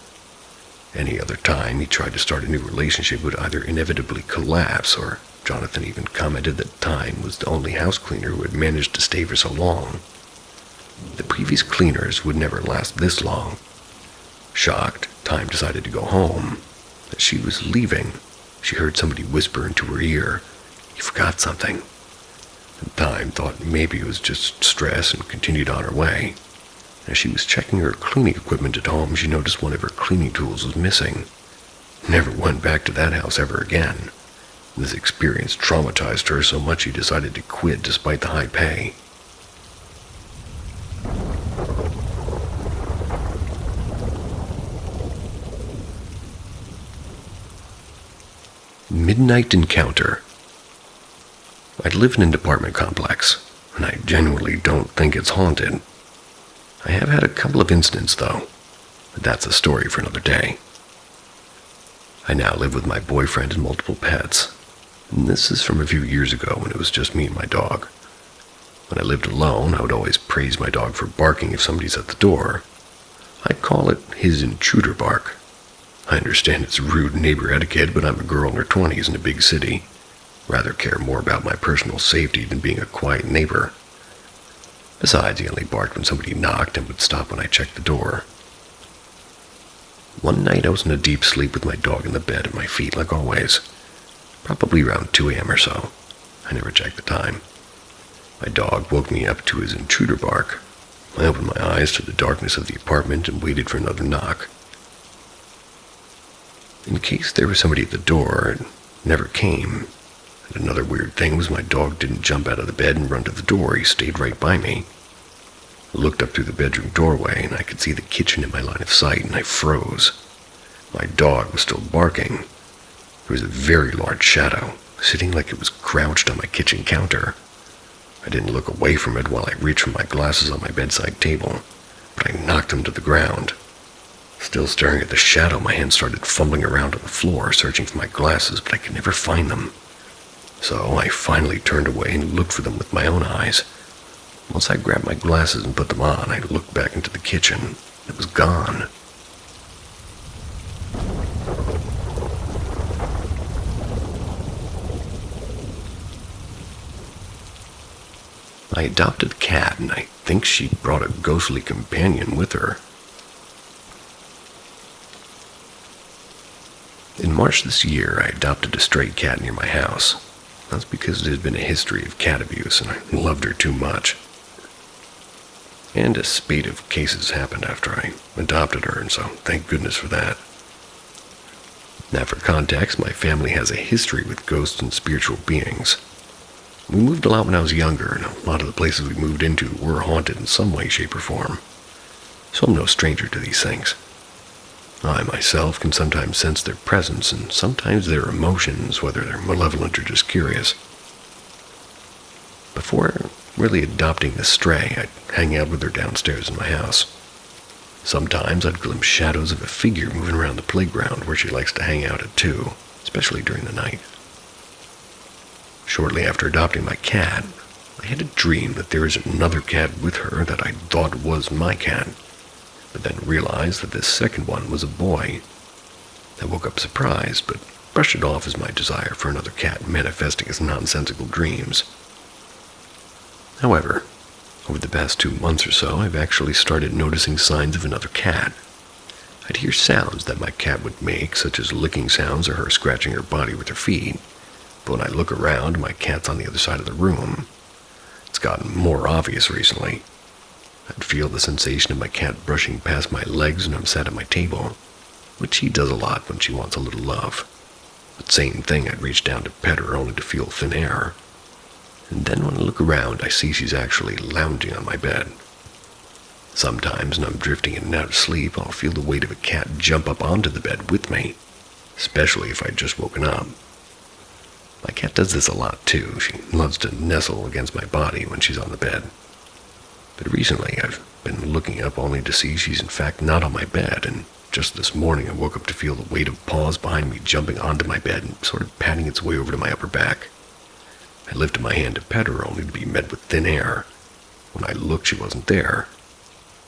Any other time he tried to start a new relationship would either inevitably collapse, or Jonathan even commented that Time was the only house cleaner who had managed to stay for so long. The previous cleaners would never last this long. Shocked, Time decided to go home. As she was leaving, she heard somebody whisper into her ear, "You forgot something." And Time thought maybe it was just stress and continued on her way. As she was checking her cleaning equipment at home, she noticed one of her cleaning tools was missing. Never went back to that house ever again. This experience traumatized her so much she decided to quit despite the high pay. Midnight Encounter. I live in an apartment complex, and I genuinely don't think it's haunted. I have had a couple of incidents, though, but that's a story for another day. I now live with my boyfriend and multiple pets, and this is from a few years ago when it was just me and my dog. When I lived alone, I would always praise my dog for barking if somebody's at the door. I'd call it his intruder bark. I understand it's rude neighbor etiquette, but I'm a girl in her 20s in a big city. Rather care more about my personal safety than being a quiet neighbor. Besides, he only barked when somebody knocked and would stop when I checked the door. One night I was in a deep sleep with my dog in the bed at my feet like always. Probably around 2 a.m. or so. I never checked the time. My dog woke me up to his intruder bark. I opened my eyes to the darkness of the apartment and waited for another knock. In case there was somebody at the door, it never came. And another weird thing was my dog didn't jump out of the bed and run to the door. He stayed right by me. I looked up through the bedroom doorway, and I could see the kitchen in my line of sight, and I froze. My dog was still barking. There was a very large shadow, sitting like it was crouched on my kitchen counter. I didn't look away from it while I reached for my glasses on my bedside table, but I knocked them to the ground. Still staring at the shadow, my hand started fumbling around on the floor, searching for my glasses, but I could never find them. So I finally turned away and looked for them with my own eyes. Once I grabbed my glasses and put them on, I looked back into the kitchen. It was gone. I adopted a cat, and I think she brought a ghostly companion with her. In March this year, I adopted a stray cat near my house. That's because there had been a history of cat abuse, and I loved her too much. And a spate of cases happened after I adopted her, and so thank goodness for that. Now for context, my family has a history with ghosts and spiritual beings. We moved a lot when I was younger, and a lot of the places we moved into were haunted in some way, shape, or form. So I'm no stranger to these things. I myself can sometimes sense their presence and sometimes their emotions, whether they're malevolent or just curious. Before really adopting the stray, I'd hang out with her downstairs in my house. Sometimes I'd glimpse shadows of a figure moving around the playground where she likes to hang out at too, especially during the night. Shortly after adopting my cat, I had a dream that there is another cat with her that I thought was my cat, but then realized that this second one was a boy. I woke up surprised, but brushed it off as my desire for another cat manifesting as nonsensical dreams. However, over the past 2 months or so, I've actually started noticing signs of another cat. I'd hear sounds that my cat would make, such as licking sounds or her scratching her body with her feet, but when I look around, my cat's on the other side of the room. It's gotten more obvious recently. I'd feel the sensation of my cat brushing past my legs when I'm sat at my table, which she does a lot when she wants a little love. But same thing, I'd reach down to pet her only to feel thin air. And then when I look around, I see she's actually lounging on my bed. Sometimes when I'm drifting in and out of sleep, I'll feel the weight of a cat jump up onto the bed with me, especially if I'd just woken up. My cat does this a lot too. She loves to nestle against my body when she's on the bed. But recently, I've been looking up only to see she's in fact not on my bed, and just this morning I woke up to feel the weight of paws behind me jumping onto my bed and sort of patting its way over to my upper back. I lifted my hand to pet her only to be met with thin air. When I looked, she wasn't there.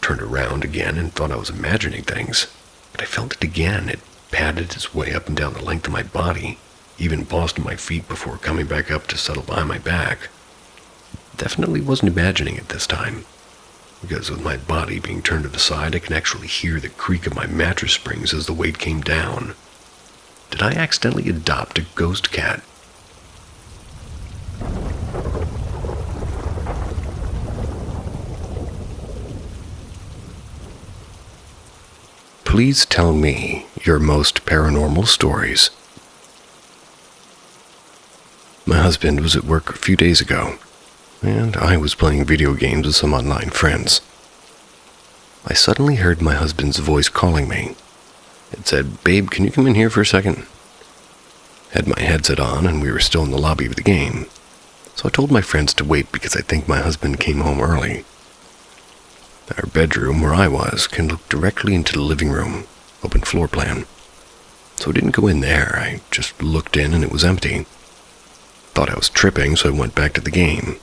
Turned around again and thought I was imagining things, but I felt it again. It patted its way up and down the length of my body, even paused to my feet before coming back up to settle behind my back. Definitely wasn't imagining it this time, because with my body being turned to the side, I can actually hear the creak of my mattress springs as the weight came down. Did I accidentally adopt a ghost cat? Please tell me your most paranormal stories. My husband was at work a few days ago, and I was playing video games with some online friends. I suddenly heard my husband's voice calling me. It said, "Babe, can you come in here for a second?" Had my headset on, and we were still in the lobby of the game, so I told my friends to wait because I think my husband came home early. Our bedroom, where I was, can look directly into the living room, open floor plan. So I didn't go in there, I just looked in and it was empty. Thought I was tripping, so I went back to the game.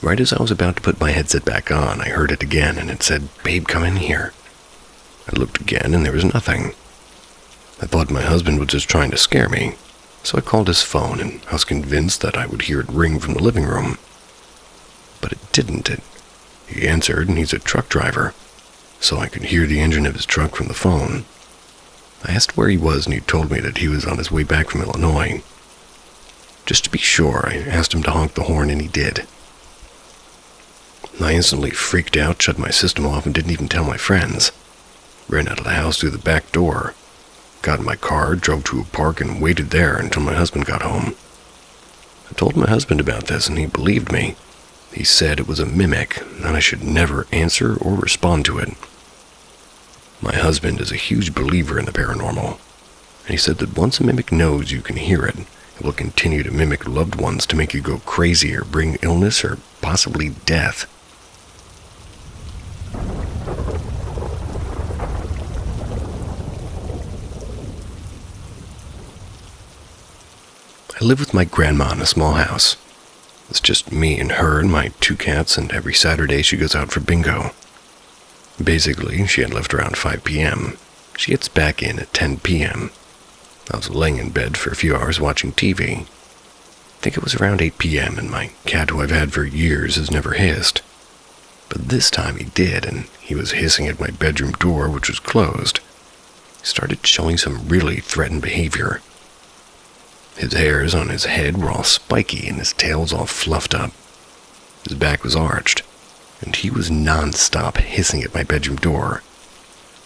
Right as I was about to put my headset back on, I heard it again and it said, "Babe, come in here." I looked again and there was nothing. I thought my husband was just trying to scare me, so I called his phone and I was convinced that I would hear it ring from the living room. But it didn't. He answered, and he's a truck driver, so I could hear the engine of his truck from the phone. I asked where he was, and he told me that he was on his way back from Illinois. Just to be sure, I asked him to honk the horn, and he did. I instantly freaked out, shut my system off, and didn't even tell my friends. Ran out of the house through the back door, got in my car, drove to a park, and waited there until my husband got home. I told my husband about this, and he believed me. He said it was a mimic, and I should never answer or respond to it. My husband is a huge believer in the paranormal, and he said that once a mimic knows you can hear it, it will continue to mimic loved ones to make you go crazy or bring illness or possibly death. I live with my grandma in a small house. It's just me and her and my 2 cats, and every Saturday she goes out for bingo. Basically, she had left around 5 p.m. She gets back in at 10 p.m. I was laying in bed for a few hours watching TV. think it was around 8 p.m. and my cat, who I've had for years, has never hissed. But this time he did, and he was hissing at my bedroom door, which was closed. He started showing some really threatened behavior. His hairs on his head were all spiky and his tail was all fluffed up. His back was arched, and he was non-stop hissing at my bedroom door.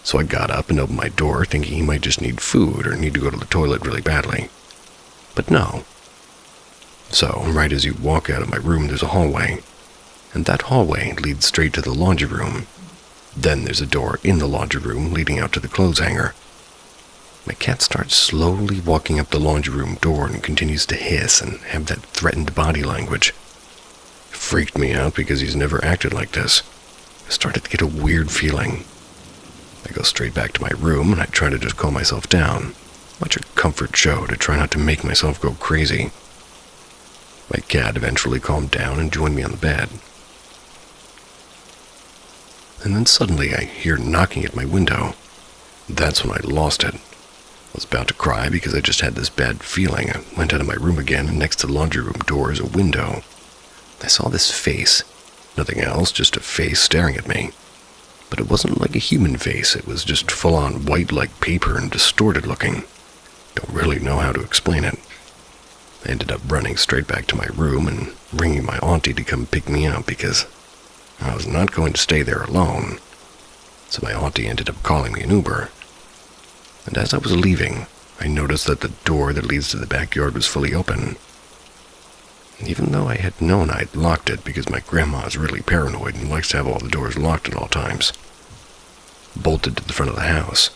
So I got up and opened my door thinking he might just need food or need to go to the toilet really badly. But no. So, right as you walk out of my room, there's a hallway, and that hallway leads straight to the laundry room. Then there's a door in the laundry room leading out to the clothes hanger. My cat starts slowly walking up the laundry room door and continues to hiss and have that threatened body language. It freaked me out because he's never acted like this. I started to get a weird feeling. I go straight back to my room and I try to just calm myself down. Watch a comfort show to try not to make myself go crazy. My cat eventually calmed down and joined me on the bed. And then suddenly I hear knocking at my window. That's when I lost it. I was about to cry because I just had this bad feeling. I went out of my room again, and next to the laundry room door is a window. I saw this face. Nothing else, just a face staring at me. But it wasn't like a human face. It was just full-on white like paper and distorted looking. Don't really know how to explain it. I ended up running straight back to my room and ringing my auntie to come pick me up because I was not going to stay there alone. So my auntie ended up calling me an Uber. And as I was leaving, I noticed that the door that leads to the backyard was fully open. Even though I had known I'd locked it because my grandma is really paranoid and likes to have all the doors locked at all times. Bolted to the front of the house.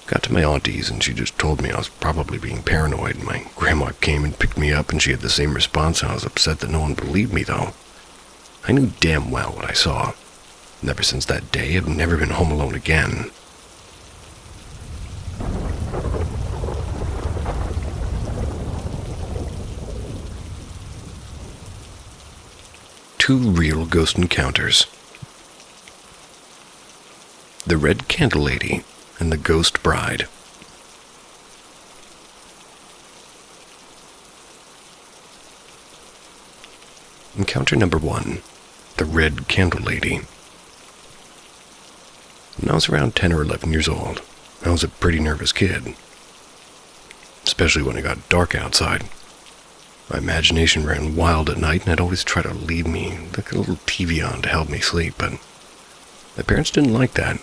Got to my auntie's and she just told me I was probably being paranoid. My grandma came and picked me up and she had the same response. I was upset that no one believed me though. I knew damn well what I saw. And ever since that day, I've never been home alone again. Two real ghost encounters. The Red Candle Lady and the Ghost Bride. Encounter number 1. The Red Candle Lady. When I was around 10 or 11 years old, I was a pretty nervous kid. Especially when it got dark outside. My imagination ran wild at night, and I'd always try to leave me like a little TV on to help me sleep, but my parents didn't like that.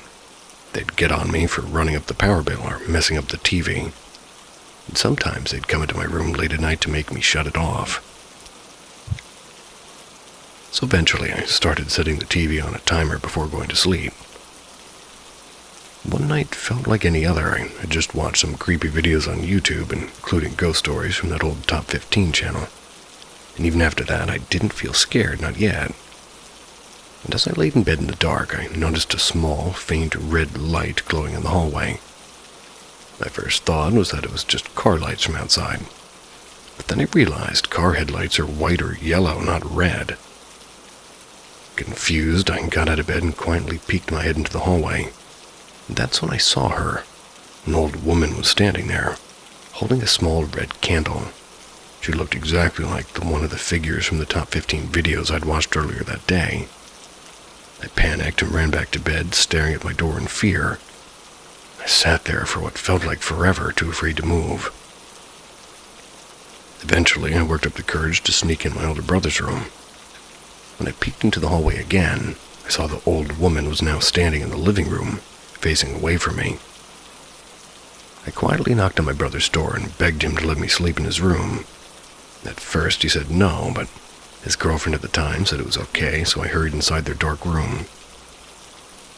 They'd get on me for running up the power bill or messing up the TV. And sometimes they'd come into my room late at night to make me shut it off. So eventually I started setting the TV on a timer before going to sleep. One night felt like any other. I had just watched some creepy videos on YouTube, including ghost stories from that old Top 15 channel. And even after that, I didn't feel scared, not yet. And as I laid in bed in the dark, I noticed a small, faint red light glowing in the hallway. My first thought was that it was just car lights from outside. But then I realized car headlights are white or yellow, not red. Confused, I got out of bed and quietly peeked my head into the hallway. That's when I saw her. An old woman was standing there, holding a small red candle. She looked exactly like one of the figures from the Top 15 videos I'd watched earlier that day. I panicked and ran back to bed, staring at my door in fear. I sat there for what felt like forever, too afraid to move. Eventually, I worked up the courage to sneak in my older brother's room. When I peeked into the hallway again, I saw the old woman was now standing in the living room, facing away from me. I quietly knocked on my brother's door and begged him to let me sleep in his room. At first he said no, but his girlfriend at the time said it was okay, so I hurried inside their dark room.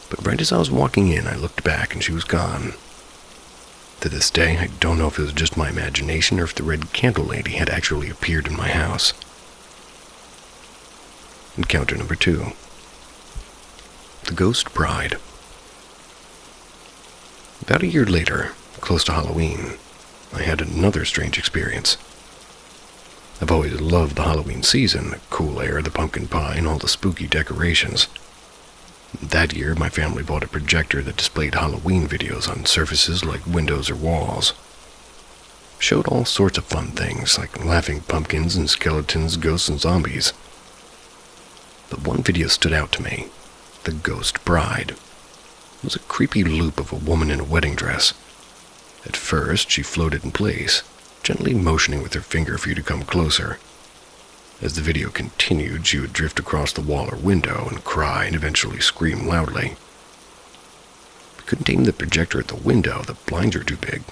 But right as I was walking in, I looked back and she was gone. To this day, I don't know if it was just my imagination or if the Red Candle Lady had actually appeared in my house. Encounter number 2. The Ghost Bride. About a year later, close to Halloween, I had another strange experience. I've always loved the Halloween season, the cool air, the pumpkin pie, and all the spooky decorations. That year, my family bought a projector that displayed Halloween videos on surfaces like windows or walls. showed all sorts of fun things, like laughing pumpkins and skeletons, ghosts, and zombies. But one video stood out to me, the Ghost Bride. It was a creepy loop of a woman in a wedding dress. At first, she floated in place, gently motioning with her finger for you to come closer. As the video continued, she would drift across the wall or window and cry and eventually scream loudly. We couldn't aim the projector at the window, the blinds were too big,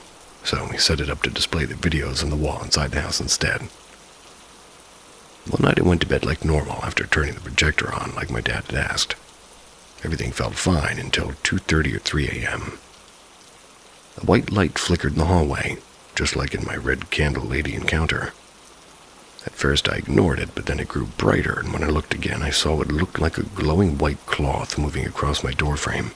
so we set it up to display the videos on the wall inside the house instead. One night I went to bed like normal after turning the projector on like my dad had asked. Everything felt fine until 2:30 or 3 a.m. A white light flickered in the hallway, just like in my red candle lady encounter. At first I ignored it, but then it grew brighter, and when I looked again I saw what looked like a glowing white cloth moving across my doorframe.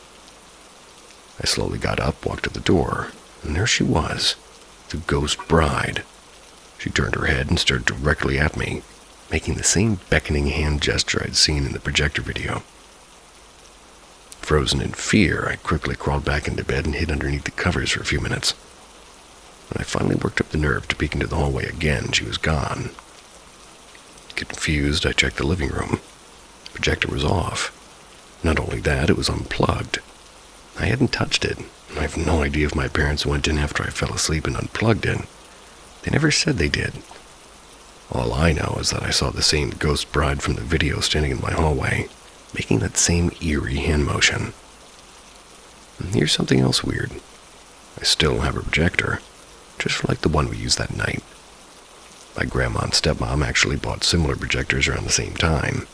I slowly got up, walked to the door, and there she was, the Ghost Bride. She turned her head and stared directly at me, making the same beckoning hand gesture I'd seen in the projector video. Frozen in fear, I quickly crawled back into bed and hid underneath the covers for a few minutes. When I finally worked up the nerve to peek into the hallway again, she was gone. Confused, I checked the living room. The projector was off. Not only that, it was unplugged. I hadn't touched it. I have no idea if my parents went in after I fell asleep and unplugged it. They never said they did. All I know is that I saw the same Ghost Bride from the video standing in my hallway, making that same eerie hand motion. And here's something else weird. I still have a projector, just like the one we used that night. My grandma and stepmom actually bought similar projectors around the same time.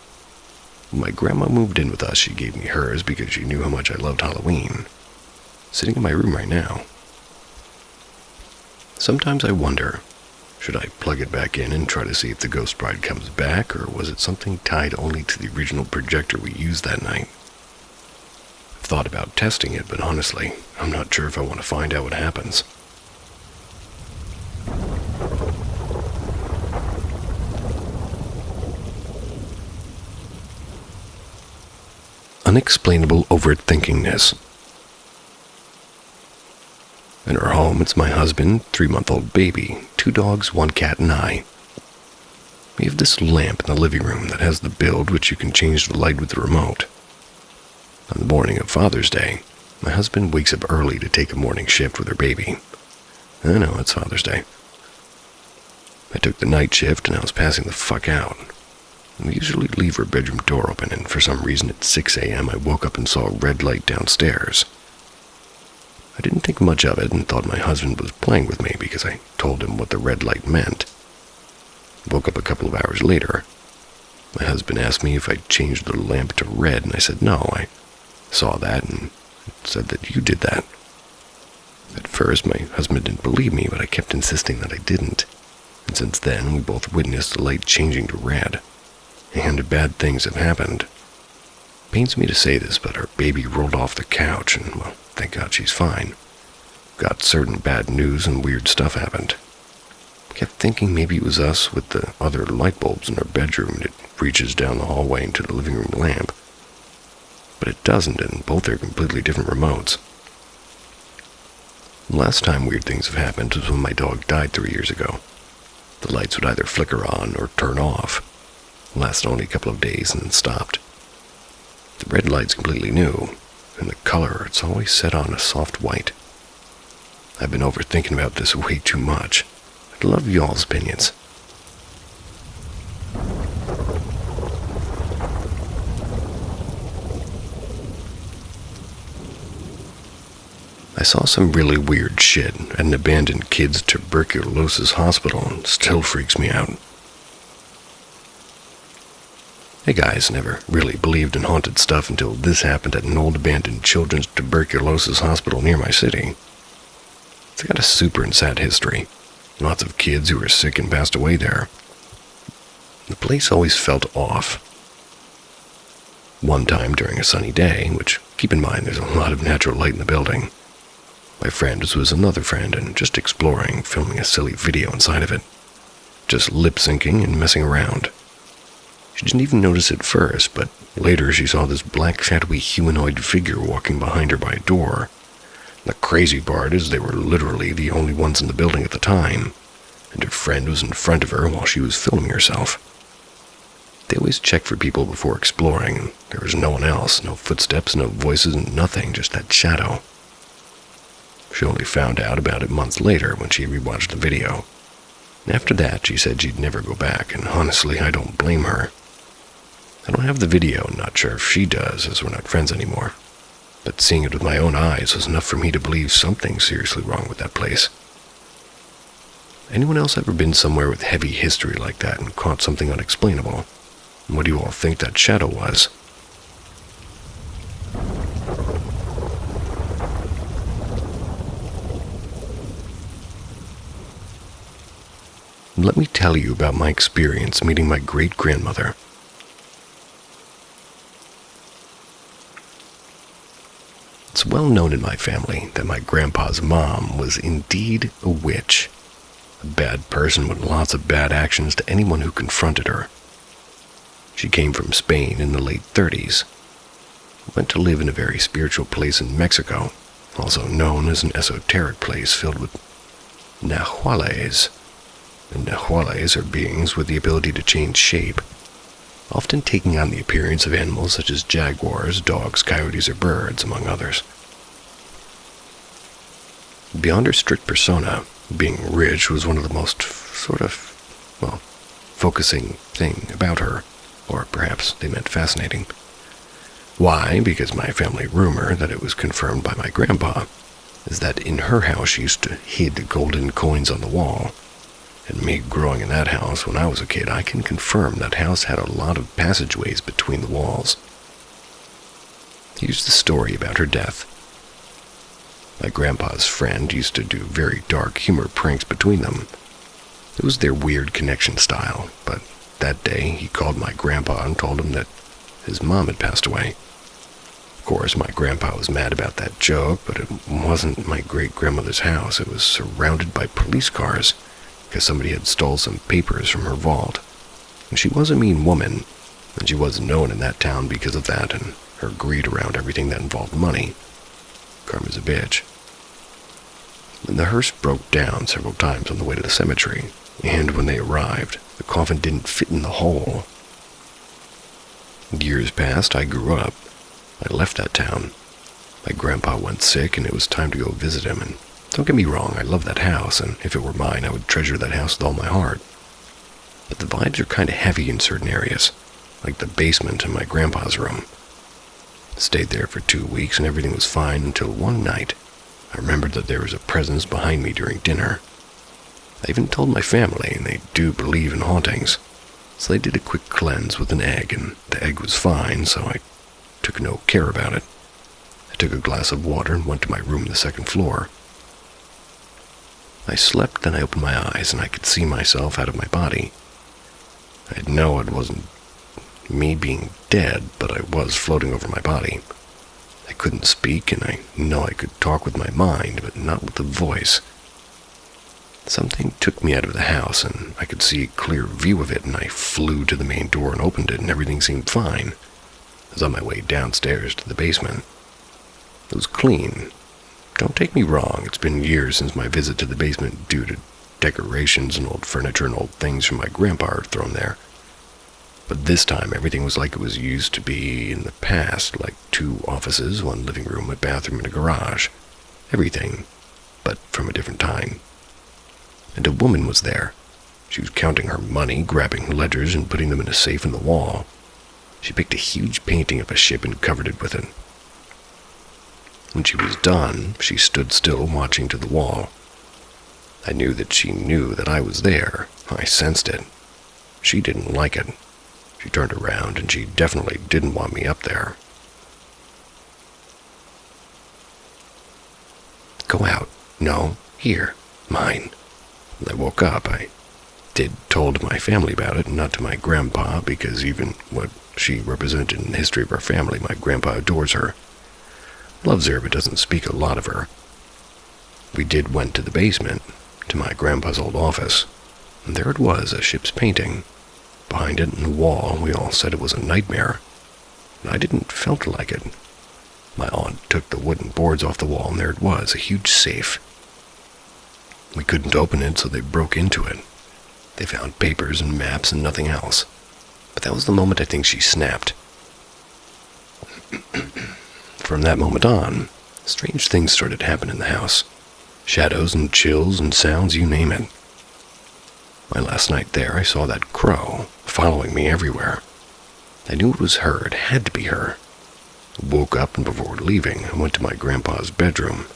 When my grandma moved in with us, she gave me hers because she knew how much I loved Halloween. Sitting in my room right now. Sometimes I wonder, should I plug it back in and try to see if the Ghost Bride comes back, or was it something tied only to the original projector we used that night? I've thought about testing it, but honestly, I'm not sure if I want to find out what happens. Unexplainable overthinkingness. In our home, it's my husband, 3-month-old baby, 2 dogs, 1 cat, and I. We have this lamp in the living room that has the build which you can change the light with the remote. On the morning of Father's Day, my husband wakes up early to take a morning shift with our baby. I know, it's Father's Day. I took the night shift and I was passing the fuck out. We usually leave her bedroom door open, and for some reason at 6 a.m. I woke up and saw a red light downstairs. I didn't think much of it and thought my husband was playing with me because I told him what the red light meant. I woke up a couple of hours later. My husband asked me if I'd changed the lamp to red, and I said no, I saw that and said that you did that. At first, my husband didn't believe me, but I kept insisting that I didn't. And since then, we both witnessed the light changing to red. And bad things have happened. Pains me to say this, but our baby rolled off the couch, and, well, thank God she's fine. Got certain bad news and weird stuff happened. Kept thinking maybe it was us with the other light bulbs in our bedroom, and it reaches down the hallway into the living room lamp. But it doesn't, and both are completely different remotes. The last time weird things have happened was when my dog died 3 years ago. The lights would either flicker on or turn off. It lasted only a couple of days and then stopped. The red light's completely new, and the color, it's always set on a soft white. I've been overthinking about this way too much. I'd love y'all's opinions. I saw some really weird shit at an abandoned kids' tuberculosis hospital, and still freaks me out. Hey guys, never really believed in haunted stuff until this happened at an old abandoned children's tuberculosis hospital near my city. It's got a super and sad history. Lots of kids who were sick and passed away there. The place always felt off. One time during a sunny day, which, keep in mind there's a lot of natural light in the building, my friend was with another friend and just exploring, filming a silly video inside of it. Just lip-syncing and messing around. She didn't even notice at first, but later she saw this black shadowy humanoid figure walking behind her by a door. The crazy part is they were literally the only ones in the building at the time, and her friend was in front of her while she was filming herself. They always checked for people before exploring. There was no one else, no footsteps, no voices, nothing, just that shadow. She only found out about it months later when she rewatched the video. And after that, she said she'd never go back, and honestly, I don't blame her. I don't have the video, not sure if she does, as we're not friends anymore. But seeing it with my own eyes was enough for me to believe something seriously wrong with that place. Anyone else ever been somewhere with heavy history like that and caught something unexplainable? And what do you all think that shadow was? Let me tell you about my experience meeting my great-grandmother. It's well known in my family that my grandpa's mom was indeed a witch, a bad person with lots of bad actions to anyone who confronted her. She came from Spain in the late 30s, went to live in a very spiritual place in Mexico, also known as an esoteric place filled with nahuales. And nahuales are beings with the ability to change shape, often taking on the appearance of animals such as jaguars, dogs, coyotes, or birds, among others. Beyond her strict persona, being rich was one of the most focusing thing about her, or perhaps they meant fascinating. Why? Because my family rumor, that it was confirmed by my grandpa, is that in her house she used to hid golden coins on the wall. And me growing in that house when I was a kid, I can confirm that house had a lot of passageways between the walls. Here's the story about her death. My grandpa's friend used to do very dark humor pranks between them. It was their weird connection style, but that day he called my grandpa and told him that his mom had passed away. Of course, my grandpa was mad about that joke, but it wasn't my great-grandmother's house. It was surrounded by police cars, because somebody had stole some papers from her vault. And she was a mean woman, and she was known in that town because of that and her greed around everything that involved money. Karma's a bitch. And the hearse broke down several times on the way to the cemetery, and when they arrived, the coffin didn't fit in the hole. Years passed, I grew up. I left that town. My grandpa went sick, and it was time to go visit him, and don't get me wrong, I love that house, and if it were mine, I would treasure that house with all my heart. But the vibes are kind of heavy in certain areas, like the basement in my grandpa's room. Stayed there for 2 weeks, and everything was fine until one night. I remembered that there was a presence behind me during dinner. I even told my family, and they do believe in hauntings. So they did a quick cleanse with an egg, and the egg was fine, so I took no care about it. I took a glass of water and went to my room on the second floor. I slept, then I opened my eyes, and I could see myself out of my body. I know it wasn't me being dead, but I was floating over my body. I couldn't speak, and I know I could talk with my mind, but not with the voice. Something took me out of the house, and I could see a clear view of it, and I flew to the main door and opened it, and everything seemed fine. I was on my way downstairs to the basement. It was clean. Don't take me wrong, it's been years since my visit to the basement due to decorations and old furniture and old things from my grandpa thrown there. But this time everything was like it was used to be in the past, like 2 offices, 1 living room, a bathroom, and a garage. Everything, but from a different time. And a woman was there. She was counting her money, grabbing ledgers and putting them in a safe in the wall. She picked a huge painting of a ship and covered it with it. When she was done, she stood still, watching to the wall. I knew that she knew that I was there. I sensed it. She didn't like it. She turned around, and she definitely didn't want me up there. Go out. No, here. Mine. When I woke up, I told my family about it, not to my grandpa, because even what she represented in the history of our family, my grandpa adores her. Loves her, but doesn't speak a lot of her. We went to the basement, to my grandpa's old office, and there it was, a ship's painting. Behind it in the wall, we all said it was a nightmare, and I didn't felt like it. My aunt took took the wooden boards off the wall, and there it was, a huge safe. We couldn't open it, so they broke into it. They found papers and maps and nothing else. But that was the moment I think she snapped. From that moment on, strange things started happening in the house. Shadows and chills and sounds, you name it. My last night there, I saw that crow following me everywhere. I knew it was her. It had to be her. I woke up, and before leaving, I went to my grandpa's bedroom.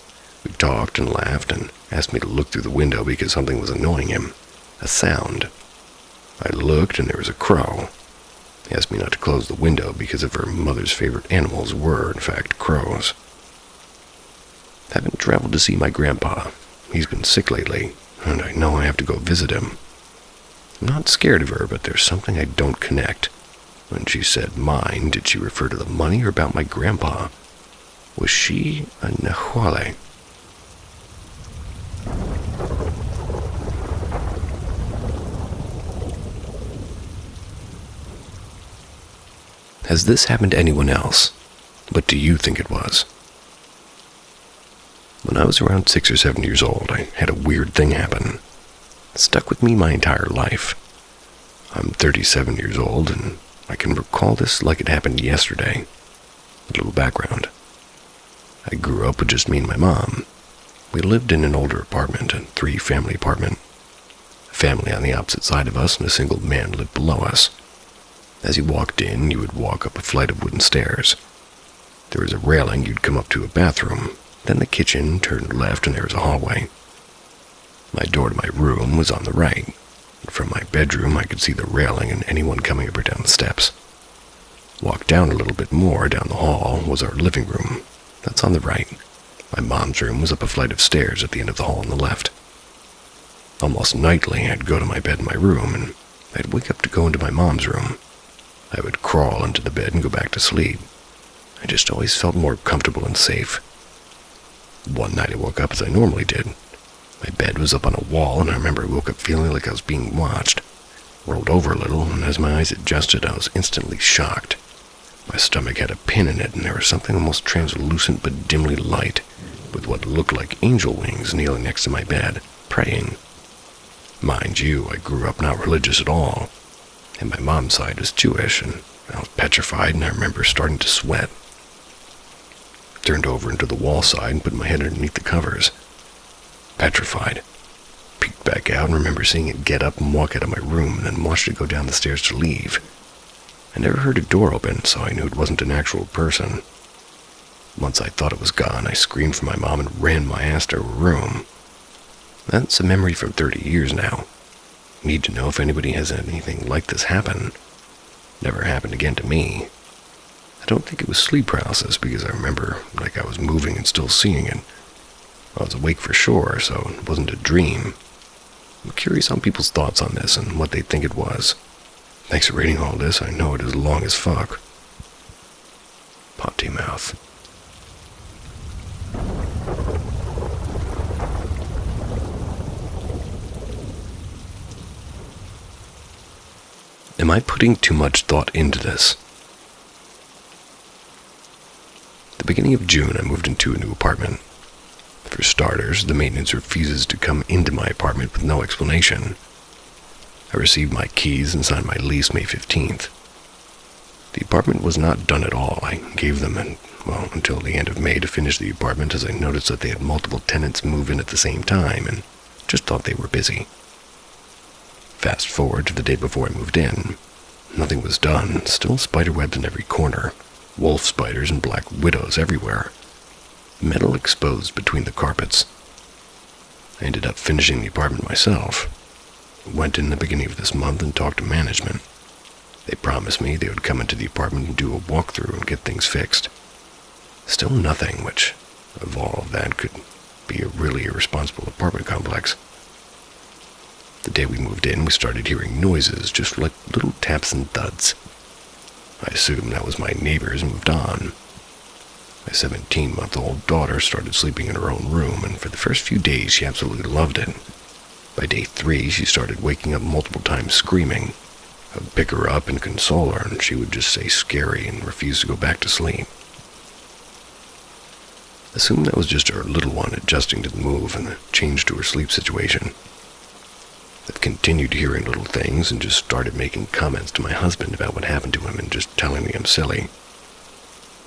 We talked and laughed and asked me to look through the window because something was annoying him. A sound. I looked, and there was a crow. He asked me not to close the window because of her mother's favorite animals were, in fact, crows. I haven't traveled to see my grandpa. He's been sick lately, and I know I have to go visit him. I'm not scared of her, but there's something I don't connect. When she said mine, did she refer to the money or about my grandpa? Was she a Nahuale? Has this happened to anyone else? What do you think it was? When I was around 6 or 7 years old, I had a weird thing happen. It stuck with me my entire life. I'm 37 years old, and I can recall this like it happened yesterday. A little background. I grew up with just me and my mom. We lived in an older apartment, a 3-family apartment. A family on the opposite side of us and a single man lived below us. As you walked in, you would walk up a flight of wooden stairs. There was a railing, you'd come up to a bathroom, then the kitchen, turned left, and there was a hallway. My door to my room was on the right. From my bedroom, I could see the railing and anyone coming up or down the steps. Walk down a little bit more down the hall was our living room. That's on the right. My mom's room was up a flight of stairs at the end of the hall on the left. Almost nightly, I'd go to my bed in my room, and I'd wake up to go into my mom's room. I would crawl into the bed and go back to sleep. I just always felt more comfortable and safe. One night I woke up as I normally did. My bed was up on a wall, and I remember I woke up feeling like I was being watched. Rolled over a little, and as my eyes adjusted, I was instantly shocked. My stomach had a pin in it, and there was something almost translucent but dimly light, with what looked like angel wings kneeling next to my bed, praying. Mind you, I grew up not religious at all, and my mom's side was Jewish, and I was petrified, and I remember starting to sweat. Turned over into the wall side and put my head underneath the covers. Petrified. Peeked back out and remember seeing it get up and walk out of my room and then watched it go down the stairs to leave. I never heard a door open, so I knew it wasn't an actual person. Once I thought it was gone, I screamed for my mom and ran my ass to her room. That's a memory from 30 years now. Need to know if anybody has anything like this happen. Never happened again to me. I don't think it was sleep paralysis because I remember like I was moving and still seeing it. I was awake for sure, so it wasn't a dream. I'm curious on people's thoughts on this and what they think it was. Thanks for reading all this. I know it is long as fuck. Potty mouth. Am I putting too much thought into this? At the beginning of June, I moved into a new apartment. For starters, the maintenance refuses to come into my apartment with no explanation. I received my keys and signed my lease May 15th. The apartment was not done at all. I gave them until the end of May to finish the apartment as I noticed that they had multiple tenants move in at the same time and just thought they were busy. Fast forward to the day before I moved in. Nothing was done, still spiderwebs in every corner, wolf spiders and black widows everywhere. Metal exposed between the carpets. I ended up finishing the apartment myself. Went in the beginning of this month and talked to management. They promised me they would come into the apartment and do a walkthrough and get things fixed. Still nothing, which, of all of that, could be a really irresponsible apartment complex. The day we moved in, we started hearing noises, just like little taps and thuds. I assumed that was my neighbors and moved on. My 17-month-old daughter started sleeping in her own room, and for the first few days she absolutely loved it. By day 3, she started waking up multiple times screaming. I would pick her up and console her, and she would just say scary and refuse to go back to sleep. Assume that was just her little one adjusting to the move and the change to her sleep situation. I've continued hearing little things and just started making comments to my husband about what happened to him and just telling me I'm silly.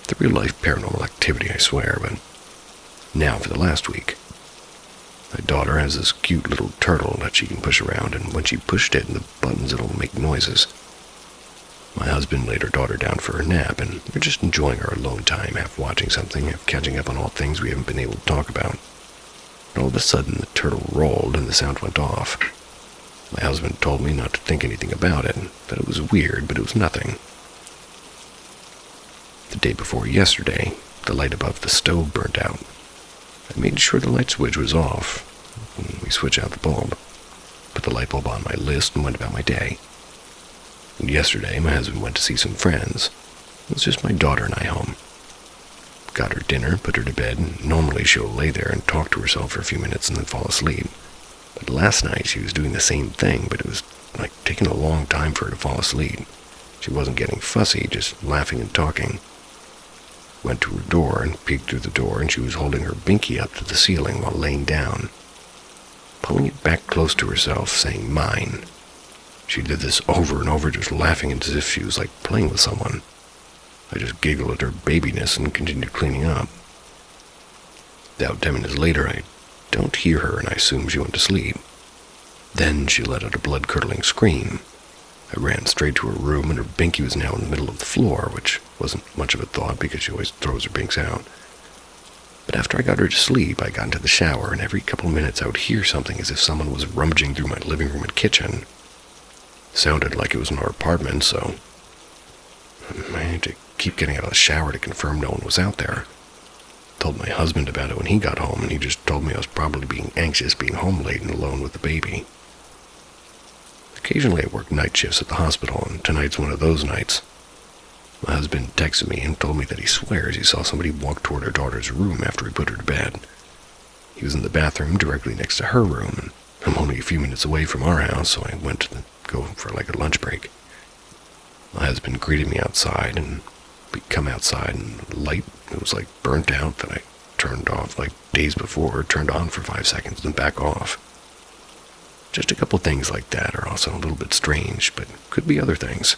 The real-life paranormal activity, I swear, but now for the last week. My daughter has this cute little turtle that she can push around, and when she pushed it and the buttons, it'll make noises. My husband laid her daughter down for her nap, and we're just enjoying our alone time, half watching something, half catching up on all things we haven't been able to talk about. And all of a sudden, the turtle rolled and the sound went off. My husband told me not to think anything about it, that it was weird, but it was nothing. The day before yesterday, the light above the stove burnt out. I made sure the light switch was off, and we switched out the bulb, put the light bulb on my list, and went about my day. And yesterday, my husband went to see some friends. It was just my daughter and I home. Got her dinner, put her to bed, and normally she'll lay there and talk to herself for a few minutes and then fall asleep. But last night she was doing the same thing, but it was like taking a long time for her to fall asleep. She wasn't getting fussy, just laughing and talking. Went to her door and peeked through the door, and she was holding her binky up to the ceiling while laying down, pulling it back close to herself, saying, "Mine." She did this over and over, just laughing as if she was like playing with someone. I just giggled at her babiness and continued cleaning up. About 10 minutes later, I don't hear her, and I assume she went to sleep. Then she let out a blood-curdling scream. I ran straight to her room, and her binky was now in the middle of the floor, which wasn't much of a thought because she always throws her binks out. But after I got her to sleep, I got into the shower, and every couple of minutes I would hear something as if someone was rummaging through my living room and kitchen. Sounded like it was in our apartment, so I had to keep getting out of the shower to confirm no one was out there. Told my husband about it when he got home, and he just told me I was probably being anxious being home late and alone with the baby. Occasionally I work night shifts at the hospital, and tonight's one of those nights. My husband texted me and told me that he swears he saw somebody walk toward our daughter's room after he put her to bed. He was in the bathroom directly next to her room, and I'm only a few minutes away from our house, so I went to go for like a lunch break. My husband greeted me outside, and we come outside, and the light, it was like burnt out that I turned off like days before, turned on for 5 seconds, then back off. Just a couple things like that are also a little bit strange, but could be other things.